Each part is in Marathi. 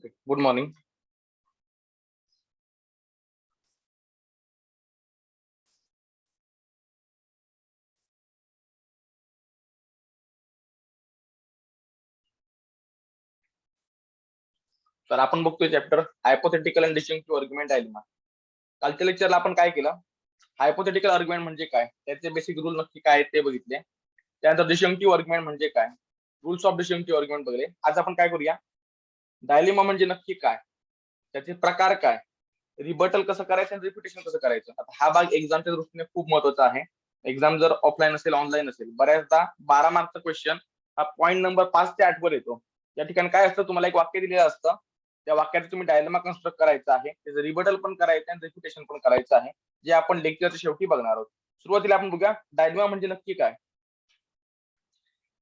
Good morning. तर आपण बघतोय chapter hypothetical and distinctive argument dilemma. कालच्या लेक्चरला आपण काय केलं? हायपोथेटिकल आर्ग्युमेंट म्हणजे काय, त्याचे बेसिक रूल नक्की काय आहेत ते बघितले. त्यानंतर डिस्टिंक्टिव्ह आर्ग्युमेंट म्हणजे काय, रूल्स ऑफ डिस्टिंक्टिव्ह आर्ग्युमेंट बघले. आज आपण काय करूया, डायलेमा म्हणजे नक्की काय, त्याचे प्रकार काय, रिबटल कसं करायचं आणि रिपिटेशन कसं करायचं. आता हा भाग एक्झामच्या दृष्टीने खूप महत्वाचा आहे. एक्झाम जर ऑफलाईन असेल ऑनलाईन असेल, बऱ्याचदा 12 मार्कचा क्वेश्चन हा पॉईंट नंबर 5 ते 8 वर येतो. या ठिकाणी काय असतं, तुम्हाला एक वाक्य दिलेलं असतं, त्या वाक्याचं तुम्ही डायलेमा कन्स्ट्रक्ट करायचं आहे, त्याचं रिबटल पण करायचं आणि रिपिटेशन पण करायचं आहे, जे आपण लेक्चरच्या शेवटी बघणार आहोत. सुरुवातीला आपण बघूया डायलेमा म्हणजे नक्की काय.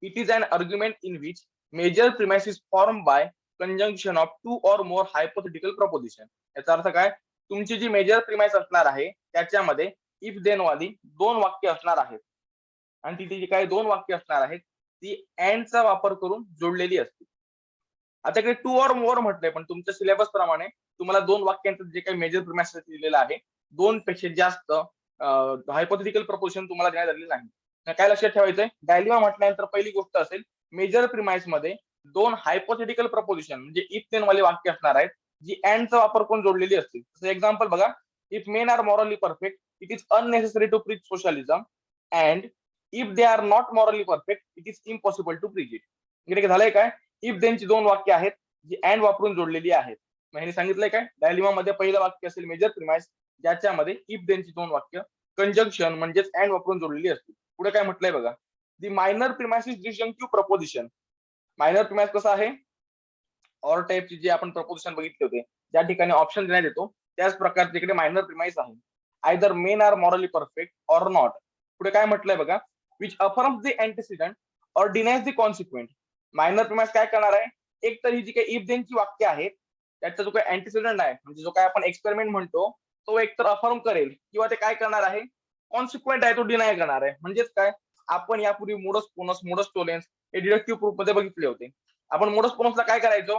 It is an argument in which major premise form by conjunction of two or more hypothetical preposition. याचा अर्थ काय, तुमची जी मेजर प्रिमाइस असणार आहे त्याच्यामध्ये इफ देन वाली दोन वाक्य असणार आहेत आणि ती जी काही दोन वाक्य असणार आहेत ती अँडचा वापर करून जोडलेली असतील. आता इकडे टू और मोर म्हटलंय, पण तुमच्या सिलेबस प्रमाणे तुम्हाला दोन वाक्यांचं जे काही मेजर प्रिमाइस दिलेलं आहे, दोन पेक्षा जास्त हायपोथेटिकल प्रपोजिशन तुम्हाला देण्यात आलेलं नाही. काय लक्षात ठेवायचंय, डायलेमा म्हटल्यानंतर पहिली गोष्ट असेल मेजर प्रिमाइस मध्ये दोन हायपोथेटिकल प्रपोजिशन म्हणजे इफ देन वाले वाक्य असणार आहेत, जी अँडचा वापर करून जोडलेली असतील. जसं एक्झाम्पल बघा, if men are morally perfect it is unnecessary to preach socialism and if they are not morally perfect it is impossible to preach it. इकडे झालंय काय, इफ देनची दोन वाक्य आहेत जी अँड वापरून जोडलेली आहेत. मग ह्याने सांगितलंय काय, डायलेमा मध्ये पहिलं वाक्य असेल मेजर प्रिमाइस, ज्याच्यामध्ये इफ देनची दोन वाक्य कंजंक्शन म्हणजेच अँड वापरून जोडलेली असतील. पुढे काय म्हटलंय बघा, the minor premise is disjunctive proposition. Minor premise कसं आहे, ऑर टाइपचे जे आपण प्रपोजिशन बघितले होते, ज्या ठिकाणी ऑप्शन देण्यात येतो त्याच प्रकारचे इकडे मायनर प्रिमाइस आहे. Either men are morally perfect or not. पुढे काय म्हटलंय बघा, which affirms the antecedent or denies the consequent. Minor premise काय करणार आहे, एक तर ही जी काही इफ देनची वाक्य आहेत त्याचा जो काही अँटिसिडंट आहे म्हणजे जो काय आपण एक्सपेरिमेंट म्हणतो, तो एकतर अफर्म करेल किंवा ते काय करणार आहे, कॉन्सिक्वेंट आहे तो डिनाय करणार आहे. म्हणजेच काय, आपण यापूर्वी मोडस पोनस मोडस टोलेन्स हे डिडक्टिव्ह प्रूफ मध्ये बघितले होते. आपण मोडस पोनसला काय करायचो,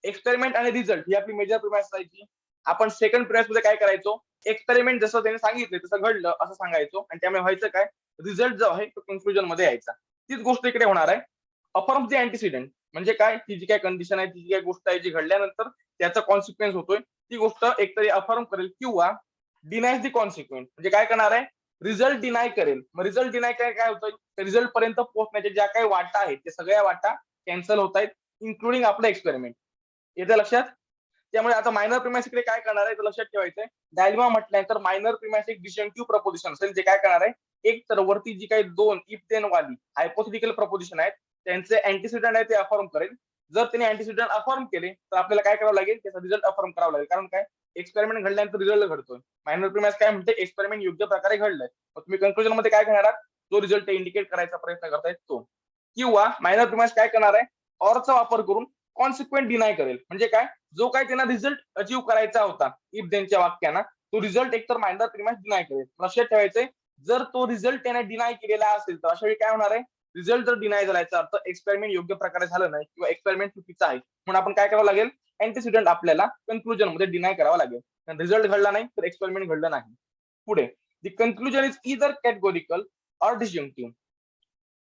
एक्सपेरिमेंट आणि रिझल्ट ही आपली मेजर प्रिमाइस असायची. आपण सेकंड प्रिमाइस मध्ये काय करायचो, एक्सपेरिमेंट जसं त्याने सांगितलं तसं घडलं असं सांगायचो आणि त्यामुळे व्हायचं काय, रिझल्ट जो आहे तो कन्क्लुजन मध्ये यायचा. तीच गोष्ट इकडे होणार आहे. अफर्म द अँटिसिडंट म्हणजे काय, ती जी काय कंडिशन आहे, ती जी काय गोष्ट आहे जी घडल्यानंतर त्याचा कॉन्सिक्वेन्स होतोय, ती गोष्ट एकतरी अफर्म करेल किंवा डिनायज द कॉन्सिक्वेन्स म्हणजे काय करणार आहे, रिझल्ट डिनाय करेल. मग रिझल्ट डिनाय काय होतोय, रिझल्ट पर्यंत पोहोचण्याच्या ज्या काही वाटा आहेत त्या सगळ्या वाटा कॅन्सल होत आहेत, इन्क्लुडिंग आपलं एक्सपेरिमेंट. येतं लक्षात. त्यामुळे आता मायनर प्रिमाइस इकडे काय करणार आहे, लक्षात ठेवायचंय. डायलेमा म्हटल्यानंतर मायनर प्रिमाइस एक डिस्जंक्टिव्ह प्रपोजिशन असेल, जे काय करणार आहे, एक तर वरती जी काही दोन इफ देन वाली हायपोथेटिकल प्रपोजिशन आहेत त्यांचे अँटिसिडंट आहे ते अफर्म करेल. जर त्यांनी अँटिसिडंट अफर्म केले तर आपल्याला काय करावं लागेल, त्याचा रिझल्ट अफर्म करावा लागेल. कारण काय, एक्सपेरिमेंट घडल्यानंतर रिझल्ट घडतोय. मायनर प्रिमाइस काय म्हणते, एक्सपेरिमेंट योग्य प्रकारे घडलंय. मग तुम्ही कन्क्लुजन मध्ये काय करणार, जो रिझल्ट इंडिकेट करायचा प्रयत्न करतायत तो. किंवा मायनर प्रिमाइस काय करणार आहे, ऑरचा वापर करून कॉन्सिक्वेंट डिनाय करेल. म्हणजे काय, जो काय त्यांना रिझल्ट अचीव्ह करायचा होता इफ देनच्या वाक्याना, तो रिझल्ट एकतर मायनर प्रिमाइस डिनाय करेल. लक्षात ठेवायचंय, जर तो रिझल्ट त्याने डिनाय केलेला असेल तर अशा वेळी काय होणार आहे, रिझल्ट जर डिनाय झाल्याचा अर्थ एक्सपेरिमेंट योग्य प्रकारे झालं नाही किंवा एक्सपेरिमेंट चुकीचा आहे, म्हणून आपण काय करावं लागेल, अँटिसिडंट आपल्याला कन्क्लुजन मध्ये डिनाय करावा लागेल. रिझल्ट घडला नाही तर एक्सपेरिमेंट घडलं नाही. पुढे, the conclusion is either categorical or disjunctive.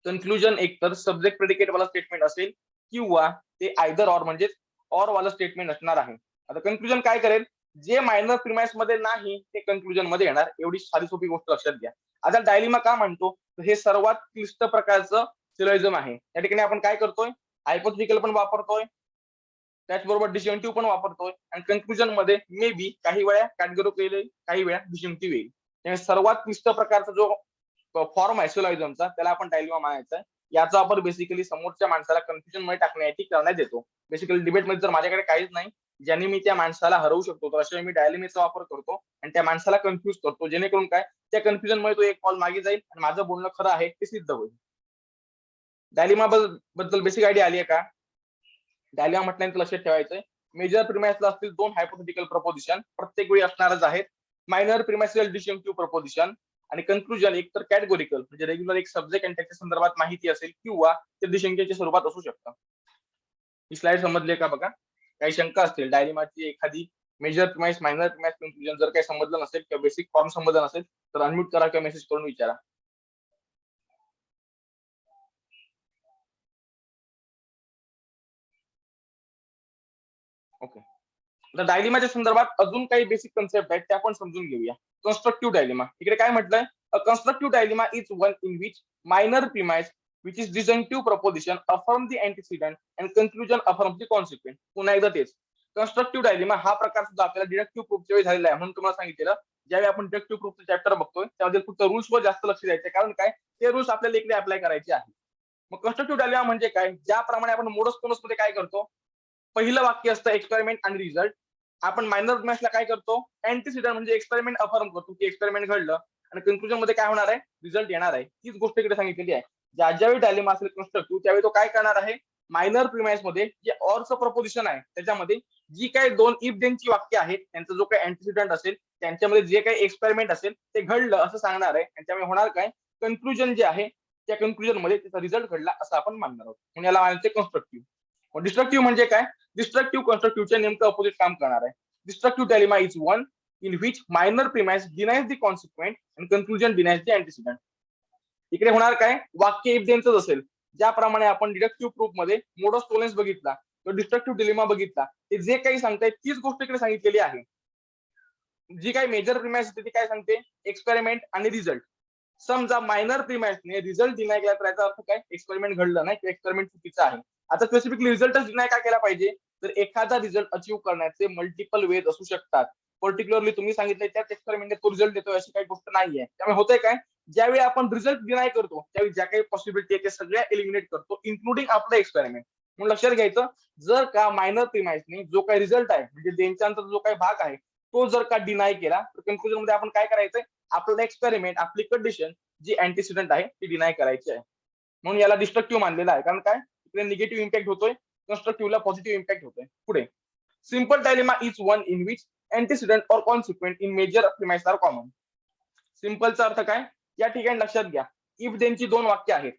Conclusion एकतर सब्जेक्ट प्रेडिकेट वाला स्टेटमेंट असेल किंवा ते आयदर ऑर म्हणजेच ऑर वाला स्टेटमेंट असणार आहे. आता कन्क्लुजन काय करेल, जे मायनर प्रिमाइस मध्ये नाही ते कन्क्लुजन मध्ये येणार. एवढी साधी सोपी गोष्ट लक्षात घ्या. आता डायलेमा का म्हणतो, हे सर्वात क्लिष्ट प्रकारचं सिलोजिझम आहे. या ठिकाणी आपण काय करतोय, हायपोथेटिकल पण वापरतोय, त्याचबरोबर डिस्जंक्टिव्ह पण वापरतोय आणि कन्क्लुजन मध्ये मे बी काही वेळा कॅटेगोरिकल येईल, काही वेळा डिस्जंक्टिव्ह येईल. त्यामुळे सर्वात क्लिष्ट प्रकारचा जो फॉर्म आहे सिलोजिझमचा त्याला आपण डायलेमा म्हणायचा आहे. याचा वापर बेसिकली समोरच्या माणसाला कन्फ्युजन मध्ये टाकण्यासाठी करण्यात येतो. बेसिकली डिबेटमध्ये जर माझ्याकडे काहीच नाही ज्याने मी त्या माणसाला हरवू शकतो, तर अशा मी डायलेमाचा वापर करतो आणि त्या माणसाला कन्फ्युज करतो, जेणेकरून काय, त्या कन्फ्युजन मध्ये तो एक कॉल मागे जाईल आणि माझं बोलणं खरं आहे ते सिद्ध होईल. डायलेमा बद्दल बेसिक आयडिया आली आहे का. डायलेमा म्हटल्यानंतर लक्षात ठेवायचंय, मेजर प्रिमाइसला असतील दोन हायपोथेटिकल प्रपोजिशन, प्रत्येक वेळी असणारच आहेत. मायनर प्रिमाइसला डिस्जंक्टिव्ह प्रपोजिशन आणि कन्क्लुजन एक तर कॅटेगोरिकल म्हणजे रेग्युलर एक सब्जेक्ट आणि त्याच्या संदर्भात माहिती असेल किंवा ते डिस्जंक्टिव्हच्या स्वरूपात असू शकतं. ही स्लाइड समजली का बघा. काही शंका असतील, डायलेमाची एखादी major premise, minor premise, conclusion जर काही समजलं नसेल किंवा बेसिक फॉर्म समजलं नसेल तर अनम्यूट करा किंवा मेसेज करून विचारा. ओके. आता डायलिमाच्या संदर्भात अजून काही बेसिक कन्सेप्ट आहेत त्या आपण समजून घेऊया. कन्स्ट्रक्टिव्ह डायलिमा, इकडे काय म्हटलंय, a constructive dilemma is one in which minor premise which is disjunctive proposition affirm the antecedent and conclusion affirms the consequent. पुन्हा एकदा तेच, कन्स्ट्रक्टिव्ह डायलिमा हा प्रकार सुद्धा आपल्याला डिडक्टिव्ह प्रूफच्या वेळी झालेला आहे. म्हणून तुम्हाला सांगितलेलं, ज्यावेळी आपण डिडक्टिव्ह प्रूफचं चॅप्टर बघतोय त्यामध्ये फक्त रूल्स वर जास्त लक्ष द्यायचं, कारण काय, ते रूल्स आपल्याला इकडे अप्लाय करायचे आहे. मग कन्स्ट्रक्टिव्ह डायलिमा म्हणजे काय, ज्याप्रमाणे आपण मोडस पोनस मध्ये काय करतो, पहिलं वाक्य असतं एक्सपेरिमेंट आणि रिझल्ट. आपण मायनर मॅथ्सला काय करतो, अँटीसिडंट म्हणजे एक्सपेरिमेंट अफर्म करतो की एक्सपेरिमेंट घडलं आणि कन्क्लुजन मध्ये काय होणार आहे, रिझल्ट येणार आहे. तीच गोष्ट इकडे सांगितलेली आहे. ज्यावेळी डायलेमा असेल कन्स्ट्रक्टिव्ह त्यावेळी तो काय करणार आहे, मायनर प्रिमाइस मध्ये जे ऑरचं प्रपोजिशन आहे त्याच्यामध्ये जी काही दोन इफ देनची वाक्य आहेत त्यांचा जो काही अँटीसिडंट असेल त्यांच्यामध्ये जे काही एक्सपेरिमेंट असेल ते घडलं असं सांगणार आहे. आणि त्यामुळे होणार काय, कन्क्लुजन जे आहे त्या कन्क्लुजन मध्ये त्याचा रिझल्ट घडला असं आपण मानणार आहोत. म्हणून याला मानायचे कन्स्ट्रक्टिव्ह. डिस्ट्रक्टिव्ह म्हणजे काय, डिस्ट्रक्टिव्ह कन्स्ट्रक्टिव्हच्या नेमकं अपोजिट काम करणार आहे. Destructive dilemma is one in which minor premise denies the consequent and conclusion denies the antecedent. इकडे होणार काय, वाक्य इफ देनच असेल, ज्याप्रमाणे आपण डिडक्टिव्ह प्रूफ मध्ये मोडस टोलेन्स बघितला तो डिस्ट्रक्टिव्ह डिलेमा बघितला, ते जे काही सांगताय तीच गोष्ट इकडे सांगितलेली आहे. जी काही मेजर प्रिमाइस ती काय सांगते, एक्सपेरिमेंट आणि रिझल्ट. समजा मायनर प्रिमाइसने रिझल्ट डिनाय केला तर याचा अर्थ काय, एक्सपेरिमेंट घडलं नाही किंवा एक्सपेरिमेंट चुकीचं आहे. आता स्पेसिफिकली रिझल्टच डिनाय का केला पाहिजे, तर एखादा रिझल्ट अचीव्ह करण्याचे मल्टिपल वेज असू शकतात. पर्टिक्युलरली तुम्ही सांगितलं त्याच एक्सपेरिमेंटने तो रिझल्ट देतोय अशी काही गोष्ट नाहीये. त्यामुळे होतंय काय, ज्यावेळी आपण रिझल्ट डिनाय करतो त्यावेळी ज्या काही पॉसिबिलिटी आहे ते सगळ्या एलिमिनेट करतो, इन्क्लुडिंग आपलं एक्सपेरिमेंट. म्हणून लक्षात घ्यायचं, जर का मायनर प्रिमाइसने जो काही रिझल्ट आहे म्हणजे देनचा जो काही भाग आहे तो जर का डिनाय केला तर कन्क्लुजन मध्ये आपण काय करायचंय, आपलं एक्सपेरिमेंट, आपली कंडिशन जी अँटीसिडंट आहे ती डिनाय करायची आहे. म्हणून याला डिस्ट्रक्टिव्ह मानलेलं आहे, कारण काय, इकडे निगेटिव्ह इम्पॅक्ट होतोय, कन्स्ट्रक्टिव्हला पॉझिटिव्ह इम्पॅक्ट होतोय. पुढे, simple dilemma is one in which antecedent or consequent in major premise are common. सिंपलचा अर्थ काय, या ठिकाणी लक्षात घ्या, इफ देनची दोन वाक्य आहेत,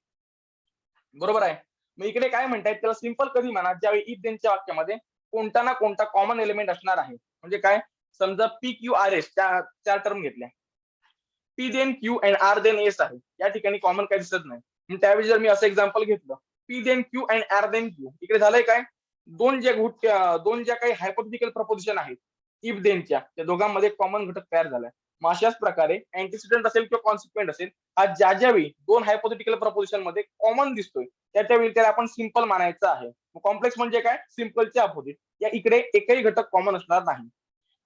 बरोबर आहे. मग इकडे काय म्हणतायत, त्याला सिंपल कधी म्हणा, ज्यावेळी इफ देनच्या वाक्यामध्ये कोणता ना कोणता कॉमन एलिमेंट असणार आहे. म्हणजे काय, समजा पी क्यू आर एस त्या टर्म घेतल्या, P then Q and R then S आहे, या ठिकाणी कॉमन काही दिसत नाही. त्यावेळी जर मी असं एक्झाम्पल घेतलं, P then Q and R then Q, इकडे झालंय काय, दोन ज्या काही हायपोथेटिकल प्रपोजिशन आहेत इफ देनच्या, त्या दोघांमध्ये कॉमन घटक तयार झालाय. मग अशाच प्रकारे अँटीसिडंट असेल किंवा कॉन्सिक्वेंट असेल, हा ज्यावेळी दोन हायपोथेटिकल प्रपोजिशन मध्ये कॉमन दिसतोय त्यावेळी त्याला आपण सिंपल मानायचं आहे. कॉम्प्लेक्स म्हणजे काय, सिंपलच्या अपोजिट. या इकडे एकही घटक कॉमन असणार नाही.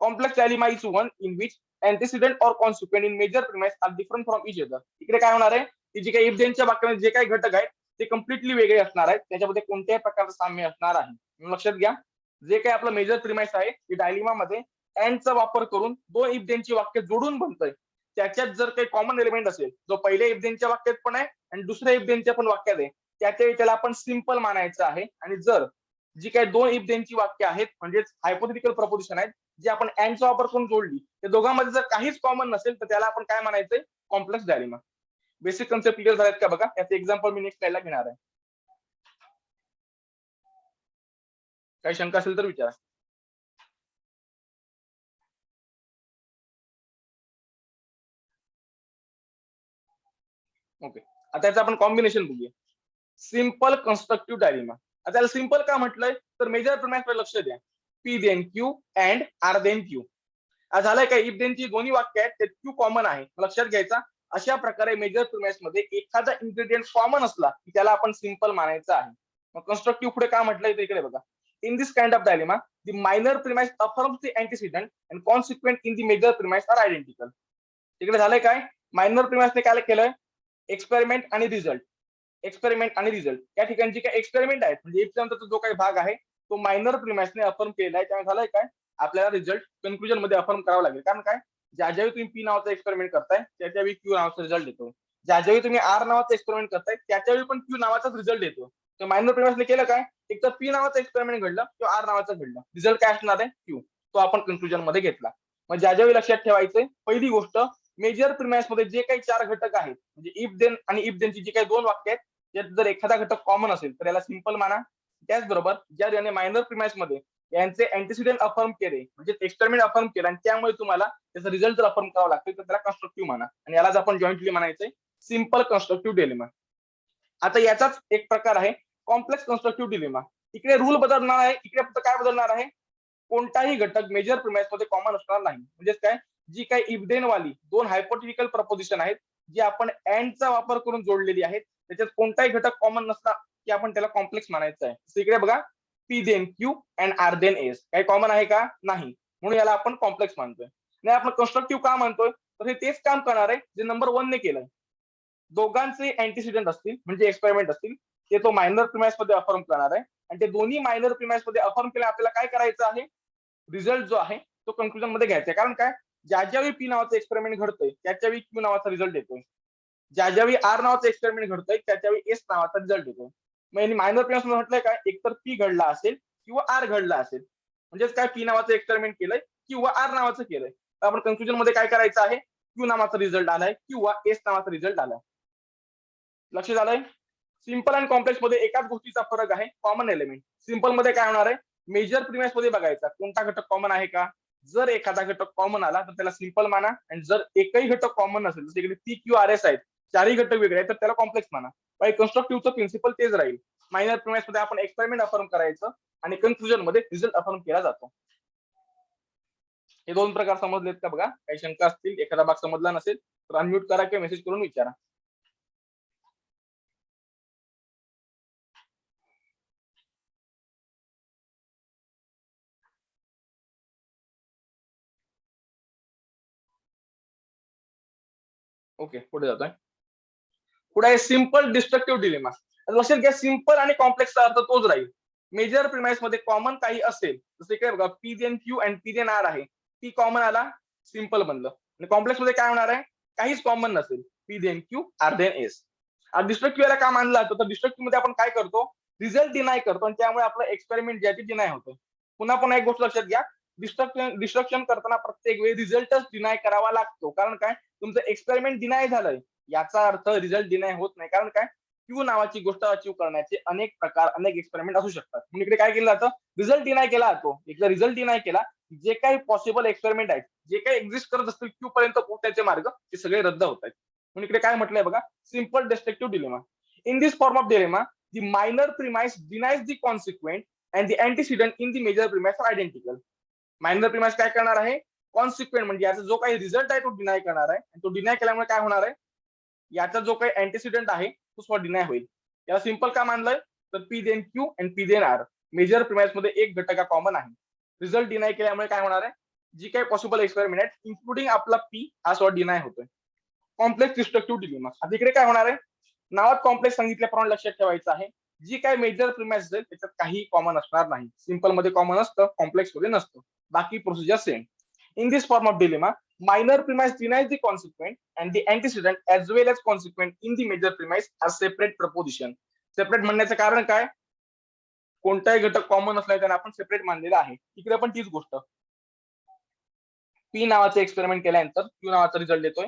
Complex dilemma is one in which antecedent और consequent in major premise are different from each other. इकडे काय होणार आहे, की जे काही इफ देनच्या वाक्यामध्ये जे काही घटक आहेत ते कम्प्लिटली वेगळे असणार आहेत, त्याच्यामध्ये कोणत्याही प्रकारचं साम्य असणार आहे. लक्षात घ्या, जे काही आपलं मेजर प्रिमाइस आहे की डायलिमा मध्ये अँडचा वापर करून दोन इफ देनची वाक्य जोडून बनतंय, त्याच्यात जर काही कॉमन एलिमेंट असेल जो पहिल्या इफ देनच्या वाक्यात पण आहे आणि दुसऱ्या इफ देनच्या पण वाक्यात आहे, त्याला आपण सिंपल मानायचं आहे. आणि जर जी काही दोन इफ देनची वाक्य आहेत म्हणजेच हायपोथेटिकल प्रपोजिशन आहेत जे आपण अँडचा वापर करून जोडली, त्या दोघांमध्ये जर काहीच कॉमन नसेल तर त्याला आपण काय म्हणायचंय, complex dilemma. Basic concept clear झालेत का बघा, याचे एक्झाम्पल मी नेक्स्ट स्लाइडला घेणार आहे. काही शंका असेल तर विचारा. ओके, आता याचं आपण कॉम्बिनेशन बघूया. Simple constructive dilemma. आता याला सिंपल का म्हटलंय, तर मेजर प्रिमाइस कडे लक्ष द्या, P then Q and R then Q. झालंय काय, इफ देनची दोन्ही वाक्य आहेत ते क्यू कॉमन आहे, लक्षात घ्यायचा. अशा प्रकारे मेजर प्रिमाइस मध्ये एखादा इन्ग्रेडियंट कॉमन असला की त्याला आपण सिंपल मानायचं आहे. मग कन्स्ट्रक्टिव्ह पुढे काय म्हटलंय ते इकडे बघा. In this kind of dilemma the minor premise affirms the antecedent and consequent in the major premise are identical. इकडे झालंय काय, मायनर प्रिमाइसने काय केलंय, एक्सपेरिमेंट आणि रिझल्ट, एक्सपेरिमेंट आणि रिझल्ट या ठिकाणी जे काही एक्सपेरिमेंट आहेत म्हणजे इफ जो काही भाग आहे तो मायनर प्रिमाइसने अफर्म केलेला आहे. त्यामुळे झालंय काय, आपल्याला रिझल्ट कन्क्लुजन मध्ये अफर्म करावं लागेल. कारण काय, ज्यावेळी तुम्ही पी नावाचा एक्सपेरिमेंट करताय त्याच्यावेळी क्यू नावाचा रिझल्ट येतो, ज्यावेळी तुम्ही आर नावाचा एक्सपेरिमेंट करताय त्याच्यावेळी पण क्यू नावाचाच रिझल्ट येतो. तर मायनर प्रिमाइसने केलं काय, एक तर पी नावाचा एक्सपेरिमेंट घडलं किंवा आर नावाचं घडलं, रिझल्ट काय असणार आहे, क्यू, तो आपण कन्क्लुजन मध्ये घेतला. मग ज्यावेळी लक्षात ठेवायचंय, पहिली गोष्ट, मेजर प्रिमाइस मध्ये जे काही चार घटक आहेत म्हणजे इफ देन आणि इफ देनची जी काही दोन वाक्य आहेत त्यात जर एखादा घटक कॉमन असेल तर याला सिंपल माना. त्याचबरोबर ज्या मायनर प्रिमाइस मध्ये यांचे अँटीसिडेंट अफर्म केले म्हणजे एक्सपेरिमेंट अफर्म केला आणि त्यामुळे तुम्हाला त्याचा रिझल्ट जर अफर्म करावा लागतो तर त्याला कन्स्ट्रक्टिव्ह म्हणा आणि यालाच आपण जॉईंटली म्हणायचंय सिम्पल कन्स्ट्रक्टिव्ह डिलेमा. आता याचाच एक प्रकार आहे कॉम्प्लेक्स कन्स्ट्रक्टिव्ह डिलेमा. इकडे रूल बदलणार आहे, इकडे फक्त काय बदलणार आहे, कोणताही घटक मेजर प्रिमाइस मध्ये कॉमन असणार नाही. म्हणजेच काय, जी काही इफ देन वाली दोन हायपोथेटिकल प्रपोजिशन आहेत जी आपण अँडचा वापर करून जोडलेली आहेत त्याच्यात कोणताही घटक कॉमन नसला की आपण त्याला कॉम्प्लेक्स म्हणायचं आहे. इकडे बघा P then Q and R then S काही कॉमन आहे का, नाही, म्हणून याला आपण कॉम्प्लेक्स मानतोय. नाही आपण कन्स्ट्रक्टिव्ह का म्हणतोय, तर हे तेच काम करणार आहे जे नंबर 1 ने केलंय. दोघांचे अँटीसिडेंट असतील म्हणजे एक्सपेरिमेंट असतील ते तो मायनर प्रिमाइस मध्ये अफर्म करणार आहे आणि ते दोन्ही मायनर प्रिमाइस मध्ये अफर्म केले आपल्याला काय करायचं आहे, रिझल्ट जो आहे तो कन्क्लुजन मध्ये घ्यायचा आहे. कारण काय, ज्या ज्यावेळी पी नावाचं एक्सपेरिमेंट घडतंय त्याच्यावेळी क्यू नावाचा रिझल्ट येतोय, ज्या ज्यावेळी आर नावाचं एक्सपेरिमेंट घडतंय त्याच्यावेळी एस नावाचा रिझल्ट येतोय. मग मायनर प्रिमाइस मध्ये म्हटलंय काय, एकतर पी घडला असेल किंवा आर घडला असेल. म्हणजेच काय, पी नावाचं एक्सपेरिमेंट केलंय किंवा आर नावाचं केलंय, तर आपण कन्क्लुजन मध्ये काय करायचं आहे, क्यू नावाचा रिझल्ट आलाय किंवा एस नावाचा रिझल्ट आलाय. लक्ष झालंय. सिंपल आणि कॉम्प्लेक्स मध्ये एकाच गोष्टीचा फरक आहे, कॉमन एलिमेंट. सिंपल मध्ये काय होणार आहे, मेजर प्रिमाइस मध्ये बघायचा कोणता घटक कॉमन आहे का, जर एखादा घटक कॉमन आला तर त्याला सिंपल माना आणि जर एकही घटक कॉमन नसेल जसं इकडे पी क्यू आर एस आहेत, चारही घटक वेगळे आहेत तर त्याला कॉम्प्लेक्स माना. कन्स्ट्रक्टिव्हचं प्रिन्सिपल तेच राहील. मायनर प्रिमाइस मध्ये आपण एक्सपेरिमेंट अफर्म करायचं आणि कन्क्लुजन मध्ये रिझल्ट अफर्म केला जातो. हे दोन प्रकार समजलेत का बघा, काही शंका असतील, एखादा भाग समजला नसेल तर अनम्यूट करा किंवा मेसेज करून विचारा. ओके, पुढे जातोय. पुढे आहे सिंपल डिस्ट्रक्टिव्ह डिलेमा. लक्षात घ्या, सिंपल आणि कॉम्प्लेक्सचा अर्थ तोच राहील. मेजर प्रिमाइस मध्ये कॉमन काही असेल, जसे काय बघा P then Q and P then R आहे, पी कॉमन आला सिंपल बनलं. आणि कॉम्प्लेक्स मध्ये काय होणार आहे, काहीच कॉमन नसेल, P then Q R then S. Destructive याला का मानलं जातं, तर डिस्ट्रक्टिव्ह मध्ये आपण काय करतो, रिझल्ट डिनाय करतो आणि त्यामुळे आपलं एक्सपेरिमेंट जे आहे ते डिनाय होतं. पुन्हा पुन्हा एक गोष्ट लक्षात घ्या, डिस्ट्रक्शन करताना प्रत्येक वेळी रिझल्टच डिनाय करावा लागतो. कारण काय, तुमचं एक्सपेरिमेंट डिनाय झालंय याचा अर्थ रिझल्ट डिनाय होत नाही. कारण काय, क्यू नावाची गोष्ट अचीव्ह करण्याचे अनेक प्रकार, अनेक एक्सपेरिमेंट असू शकतात. म्हणून इकडे काय केलं जातं, रिझल्ट डिनाय केला जातो. एकदा रिझल्ट डिनाय केला, जे काही पॉसिबल एक्सपेरिमेंट आहेत, जे काही एक्झिस्ट करत असतील क्यू पर्यंत पोहोचण्याचे मार्ग, ते सगळे रद्द होत आहेत. म्हणून इकडे काय म्हटलंय बघा, simple destructive dilemma. In this form of dilemma the minor premise denies the consequent and the antecedent in the major premise are identical. Minor premise काय करणार आहे, कॉन्सिक्वेंट म्हणजे याचा जो काही रिझल्ट आहे तो डिनाय करणार आहे आणि तो डिनाय केल्यामुळे काय होणार आहे, याचा जो काही अँटीसिडेंट आहे तो स्वतः डिनाय होईल. याला सिंपल का मानलंय, तर P then Q and P then R major premise मध्ये एक घटक कॉमन आहे. रिझल्ट डिनाय केल्यामुळे काय होणार आहे, जी काही पॉसिबल एक्सपेरिमेंट आहेत इन्क्लुडिंग आपला पी हा स्वतः डिनाय होतोय. Complex destructive dilemma. आता इकडे काय होणार आहे, नावात कॉम्प्लेक्स सांगितल्याप्रमाणे लक्षात ठेवायचं आहे, जी काही मेजर प्रिमाइस असेल त्याच्यात काही कॉमन असणार नाही. सिंपल मध्ये कॉमन असतं, कॉम्प्लेक्स मध्ये नसतं. बाकी procedure same. In this form of dilemma, minor premise denies the consequent and the antecedent as well as consequent in the major premise are separate proposition. Separate म्हणण्याचं कारण काय, कोणताही घटक कॉमन असला त्याने आपण सेपरेट मानलेला आहे. इकडे पण तीच गोष्ट, पी नावाचं एक्सपेरिमेंट केल्यानंतर क्यू नावाचा रिझल्ट देतोय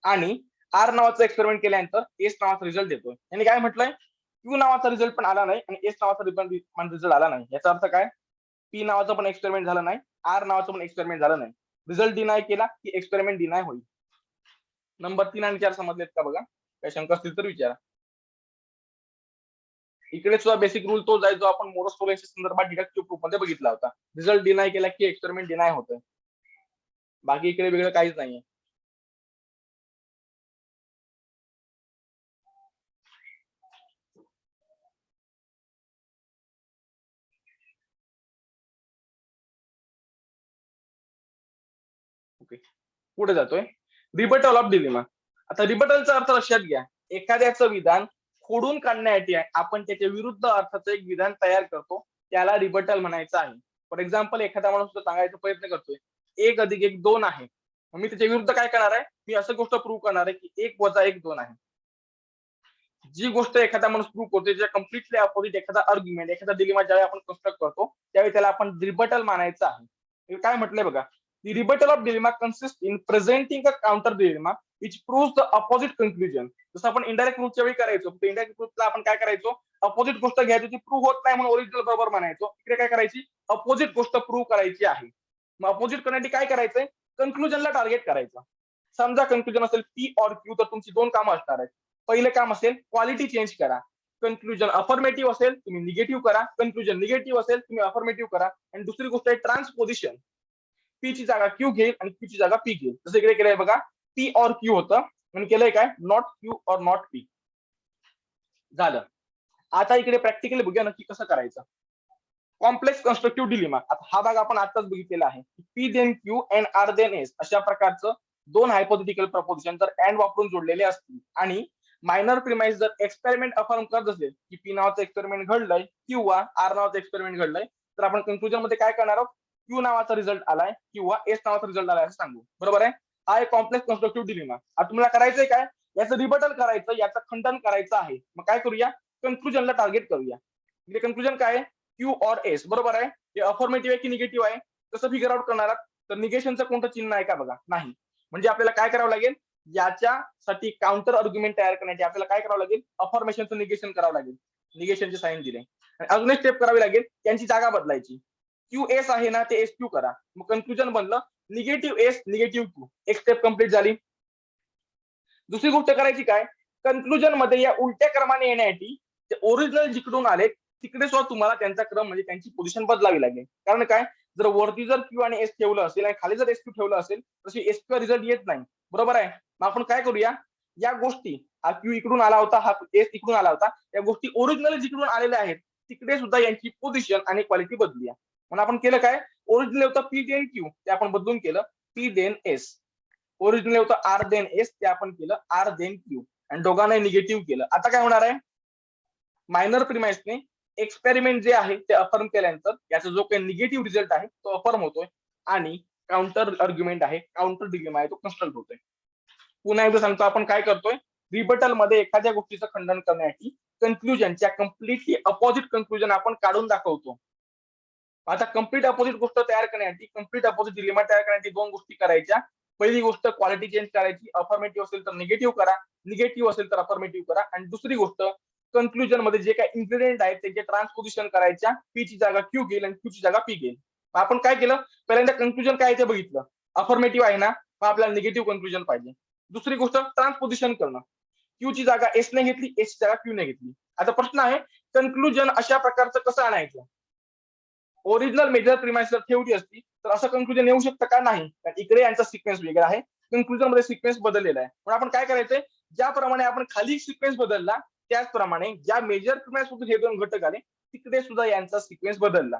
आणि आर नावाचं एक्सपेरिमेंट केल्यानंतर एस नावाचा रिझल्ट देतोय. यांनी काय म्हटलंय, क्यू नावाचा रिझल्ट पण आला नाही आणि एस नावाचा रिझल्ट आला नाही. याचा अर्थ काय, पी नावाचं पण एक्सपेरिमेंट झालं नाही, आर नावाचं पण एक्सपेरिमेंट झालं नाही. रिझल्ट डिनाय केला की एक्सपेरिमेंट डिनाय होईल. नंबर 3 आणि 4 समजलेत का बघा, काही शंका असतील तर विचारा. इकडे सुद्धा बेसिक रूल तोच आहे जो आपण मोरस पोलेन्सी संदर्भात डिडक्टिव्ह प्रूफ मध्ये बघितला होता. रिझल्ट डिनाय केला की एक्सपेरिमेंट डिनाय होतं, बाकी इकडे वेगळं काहीच नाहीये. ओके, पुढे जातोय. Rebuttal of dilemma. आता रिबटलचा अर्थ लक्षात घ्या, एखाद्याचं विधान खोडून काढण्यासाठी आपण त्याच्या विरुद्ध अर्थाचं एक विधान तयार करतो, त्याला रिबटल म्हणायचं आहे. फॉर एक्झाम्पल, एखादा माणूस सांगायचा प्रयत्न करतोय 1+1=2 आहे, मी त्याच्या विरुद्ध काय करणार आहे, मी असं गोष्ट प्रूव्ह करणार आहे की 1+1=2 आहे. जी गोष्ट एखादा माणूस प्रूव्ह करतो त्याच्या कम्प्लिटली अपोजिट एखादा आर्ग्युमेंट, एखादा डिलेमा ज्यावेळी आपण कन्स्ट्रक्ट करतो त्यावेळी त्याला आपण रिबटल मानायचं आहे. काय म्हटलंय बघा, The rebuttal of dilemma consists in presenting a counter dilemma which proves the opposite conclusion. जसं आपण इनडायरेक्ट प्रूफच्या वेळी करायचो, इनडायरेक्ट प्रूफला आपण काय करायचो, अपोजिट गोष्ट घ्यायची ती प्रूव्ह होत नाही म्हणून ओरिजिनल बरोबर म्हणायचो. इकडे काय करायची, अपोजिट गोष्ट प्रूव्ह करायची आहे. मग अपोजिट करण्यासाठी काय करायचंय, कन्क्लुजनला टार्गेट करायचं. समजा कन्क्लुजन असेल पी ऑर क्यू, तर तुमची दोन कामं असणार आहेत. पहिलं काम असेल क्वालिटी चेंज करा. कन्क्लुजन अफर्मेटिव्ह असेल तुम्ही निगेटिव्ह करा, कन्क्लुजन निगेटिव्ह असेल तुम्ही अफर्मेटिव्ह करा. आणि दुसरी गोष्ट आहे ट्रान्सपोजिशन. पी ची जागा क्यू घेईल आणि क्यू ची जागा पी घेईल. जसं इकडे केलंय बघा, पी ऑर क्यू होतं म्हणून केलंय काय, not Q or not P. झालं. आता इकडे प्रॅक्टिकली बघूया नक्की कसं करायचं. Complex constructive dilemma. आता हा भाग आपण आताच बघितलेला आहे. P then Q and R then S अशा प्रकारचं दोन हायपोथेटिकल प्रपोजिशन जर अँड वापरून जोडलेले असतील आणि मायनर प्रिमाइस जर एक्सपेरिमेंट अफर्म करत असेल की पी नावाचं एक्सपेरिमेंट घडलंय किंवा आर नावाचं एक्सपेरिमेंट घडलंय, तर आपण कन्क्लुजन मध्ये काय करणार आहोत, क्यू नावाचा रिझल्ट आलाय किंवा एस नावाचा रिझल्ट आलाय असं सांगू. बरोबर आहे. हा एक कॉम्प्लेक्स कन्स्ट्रक्टिव्ह डिलिमा. आता तुम्हाला करायचंय काय, याचं रिबटल करायचं, याचं खंडन करायचं आहे. मग काय करूया, कन्क्लुजनला टार्गेट करूया. इकडे कन्क्लुजन काय आहे, क्यू ऑर एस. बरोबर आहे. हे अफर्मेटिव्ह आहे की निगेटिव्ह आहे, कसं फिगर आउट करणार आहात, तर निगेशनचं कोणतं चिन्ह आहे का बघा, नाही. म्हणजे आपल्याला काय करावं लागेल, याच्यासाठी काउंटर आर्ग्युमेंट तयार करण्यासाठी आपल्याला काय करावं लागेल, अफर्मेशनचं निगेशन करावं लागेल. निगेशनचे साईन दिले. अजून एक स्टेप करावी लागेल, त्यांची जागा बदलायची. क्यू एस आहे ना, ते एस क्यू करा. मग कन्क्लुजन बनलं निगेटिव्ह एस निगेटिव्ह क्यू. एक स्टेप कंप्लीट झाली. दुसरी गोष्ट करायची काय, कन्क्लुजन मध्ये या उलट्या क्रमाने येण्यासाठी ते ओरिजिनल जिकडून आले तिकडे सुद्धा तुम्हाला त्यांचा क्रम म्हणजे त्यांची पोझिशन बदलावी लागेल. कारण काय, जर वरती जर क्यू आणि एस ठेवलं असेल आणि खाली जर एस क्यू ठेवलं असेल तशी एस क्यू रिझल्ट येत नाही. बरोबर आहे. मग आपण काय करूया, या गोष्टी, हा क्यू इकडून आला होता, हा एस इकडून आला होता, या गोष्टी ओरिजिनल जिकडून आलेल्या आहेत तिकडे सुद्धा यांची पोझिशन आणि क्वालिटी बदलूया. म्हणून आपण केलं काय, ओरिजिनल होतं पी देन क्यू, ते आपण बदलून केलं पी देन एस. ओरिजिनल होतं आर देन एस, ते आपण केलं आर देन क्यू. आणि दोघांनाही निगेटिव्ह केलं. आता काय होणार आहे, मायनर प्रिमाइसने एक्सपेरिमेंट जे आहे ते अफर्म केल्यानंतर याचा जो काही निगेटिव्ह रिझल्ट आहे तो अफर्म होतोय आणि काउंटर आर्ग्युमेंट आहे, काउंटर डिलेमा आहे, तो कन्स्ट्रक्ट होतोय. पुन्हा एकदा सांगतो, आपण काय करतोय, रिबटल मध्ये एखाद्या गोष्टीचं खंडन करण्यासाठी कन्क्लुजनच्या कम्प्लिटली अपोजिट कन्क्लुजन आपण काढून दाखवतो. आता कम्प्लीट अपोजिट गोष्ट तयार करण्यासाठी, कम्प्लीट अपोजिट डिलेमा तयार करण्यासाठी दोन गोष्टी करायच्या. पहिली गोष्ट क्वालिटी चेंज करायची. अफर्मेटिव्ह असेल तर निगेटिव्ह करा, निगेटिव्ह असेल तर अफर्मेटिव्ह करा. आणि दुसरी गोष्ट, कन्क्लुजन मध्ये जे काही इन्ग्रेडियंट आहेत त्याचे ट्रान्सपोजिशन करायच्या. पी ची जागा क्यू घेईल आणि क्यू ची जागा पी घेईल. आपण काय केलं, पहिल्यांदा कन्क्लुजन काय ते बघितलं, अफर्मेटिव्ह आहे ना, मग आपल्याला निगेटिव्ह कन्क्लुजन पाहिजे. दुसरी गोष्ट ट्रान्सपोजिशन करणं, क्यू ची जागा एस ने घेतली, एस ची जागा क्यू ने घेतली. आता प्रश्न आहे, कन्क्लुजन अशा प्रकारचं कसं आणायचं. ओरिजिनल मेजर प्रिमाइस जर ठेवली असती तर असं कन्क्लुजन येऊ शकतं का, नाही. कारण इकडे यांचा सिक्वेन्स वेगळा आहे, कन्क्लुजन मध्ये सिक्वेन्स बदललेला आहे. पण आपण काय करायचंय, ज्याप्रमाणे आपण खाली सिक्वेन्स बदलला त्याचप्रमाणे ज्या मेजर प्रिमाइस मधून हे दोन घटक आले तिकडे सुद्धा यांचा सिक्वेन्स बदलला.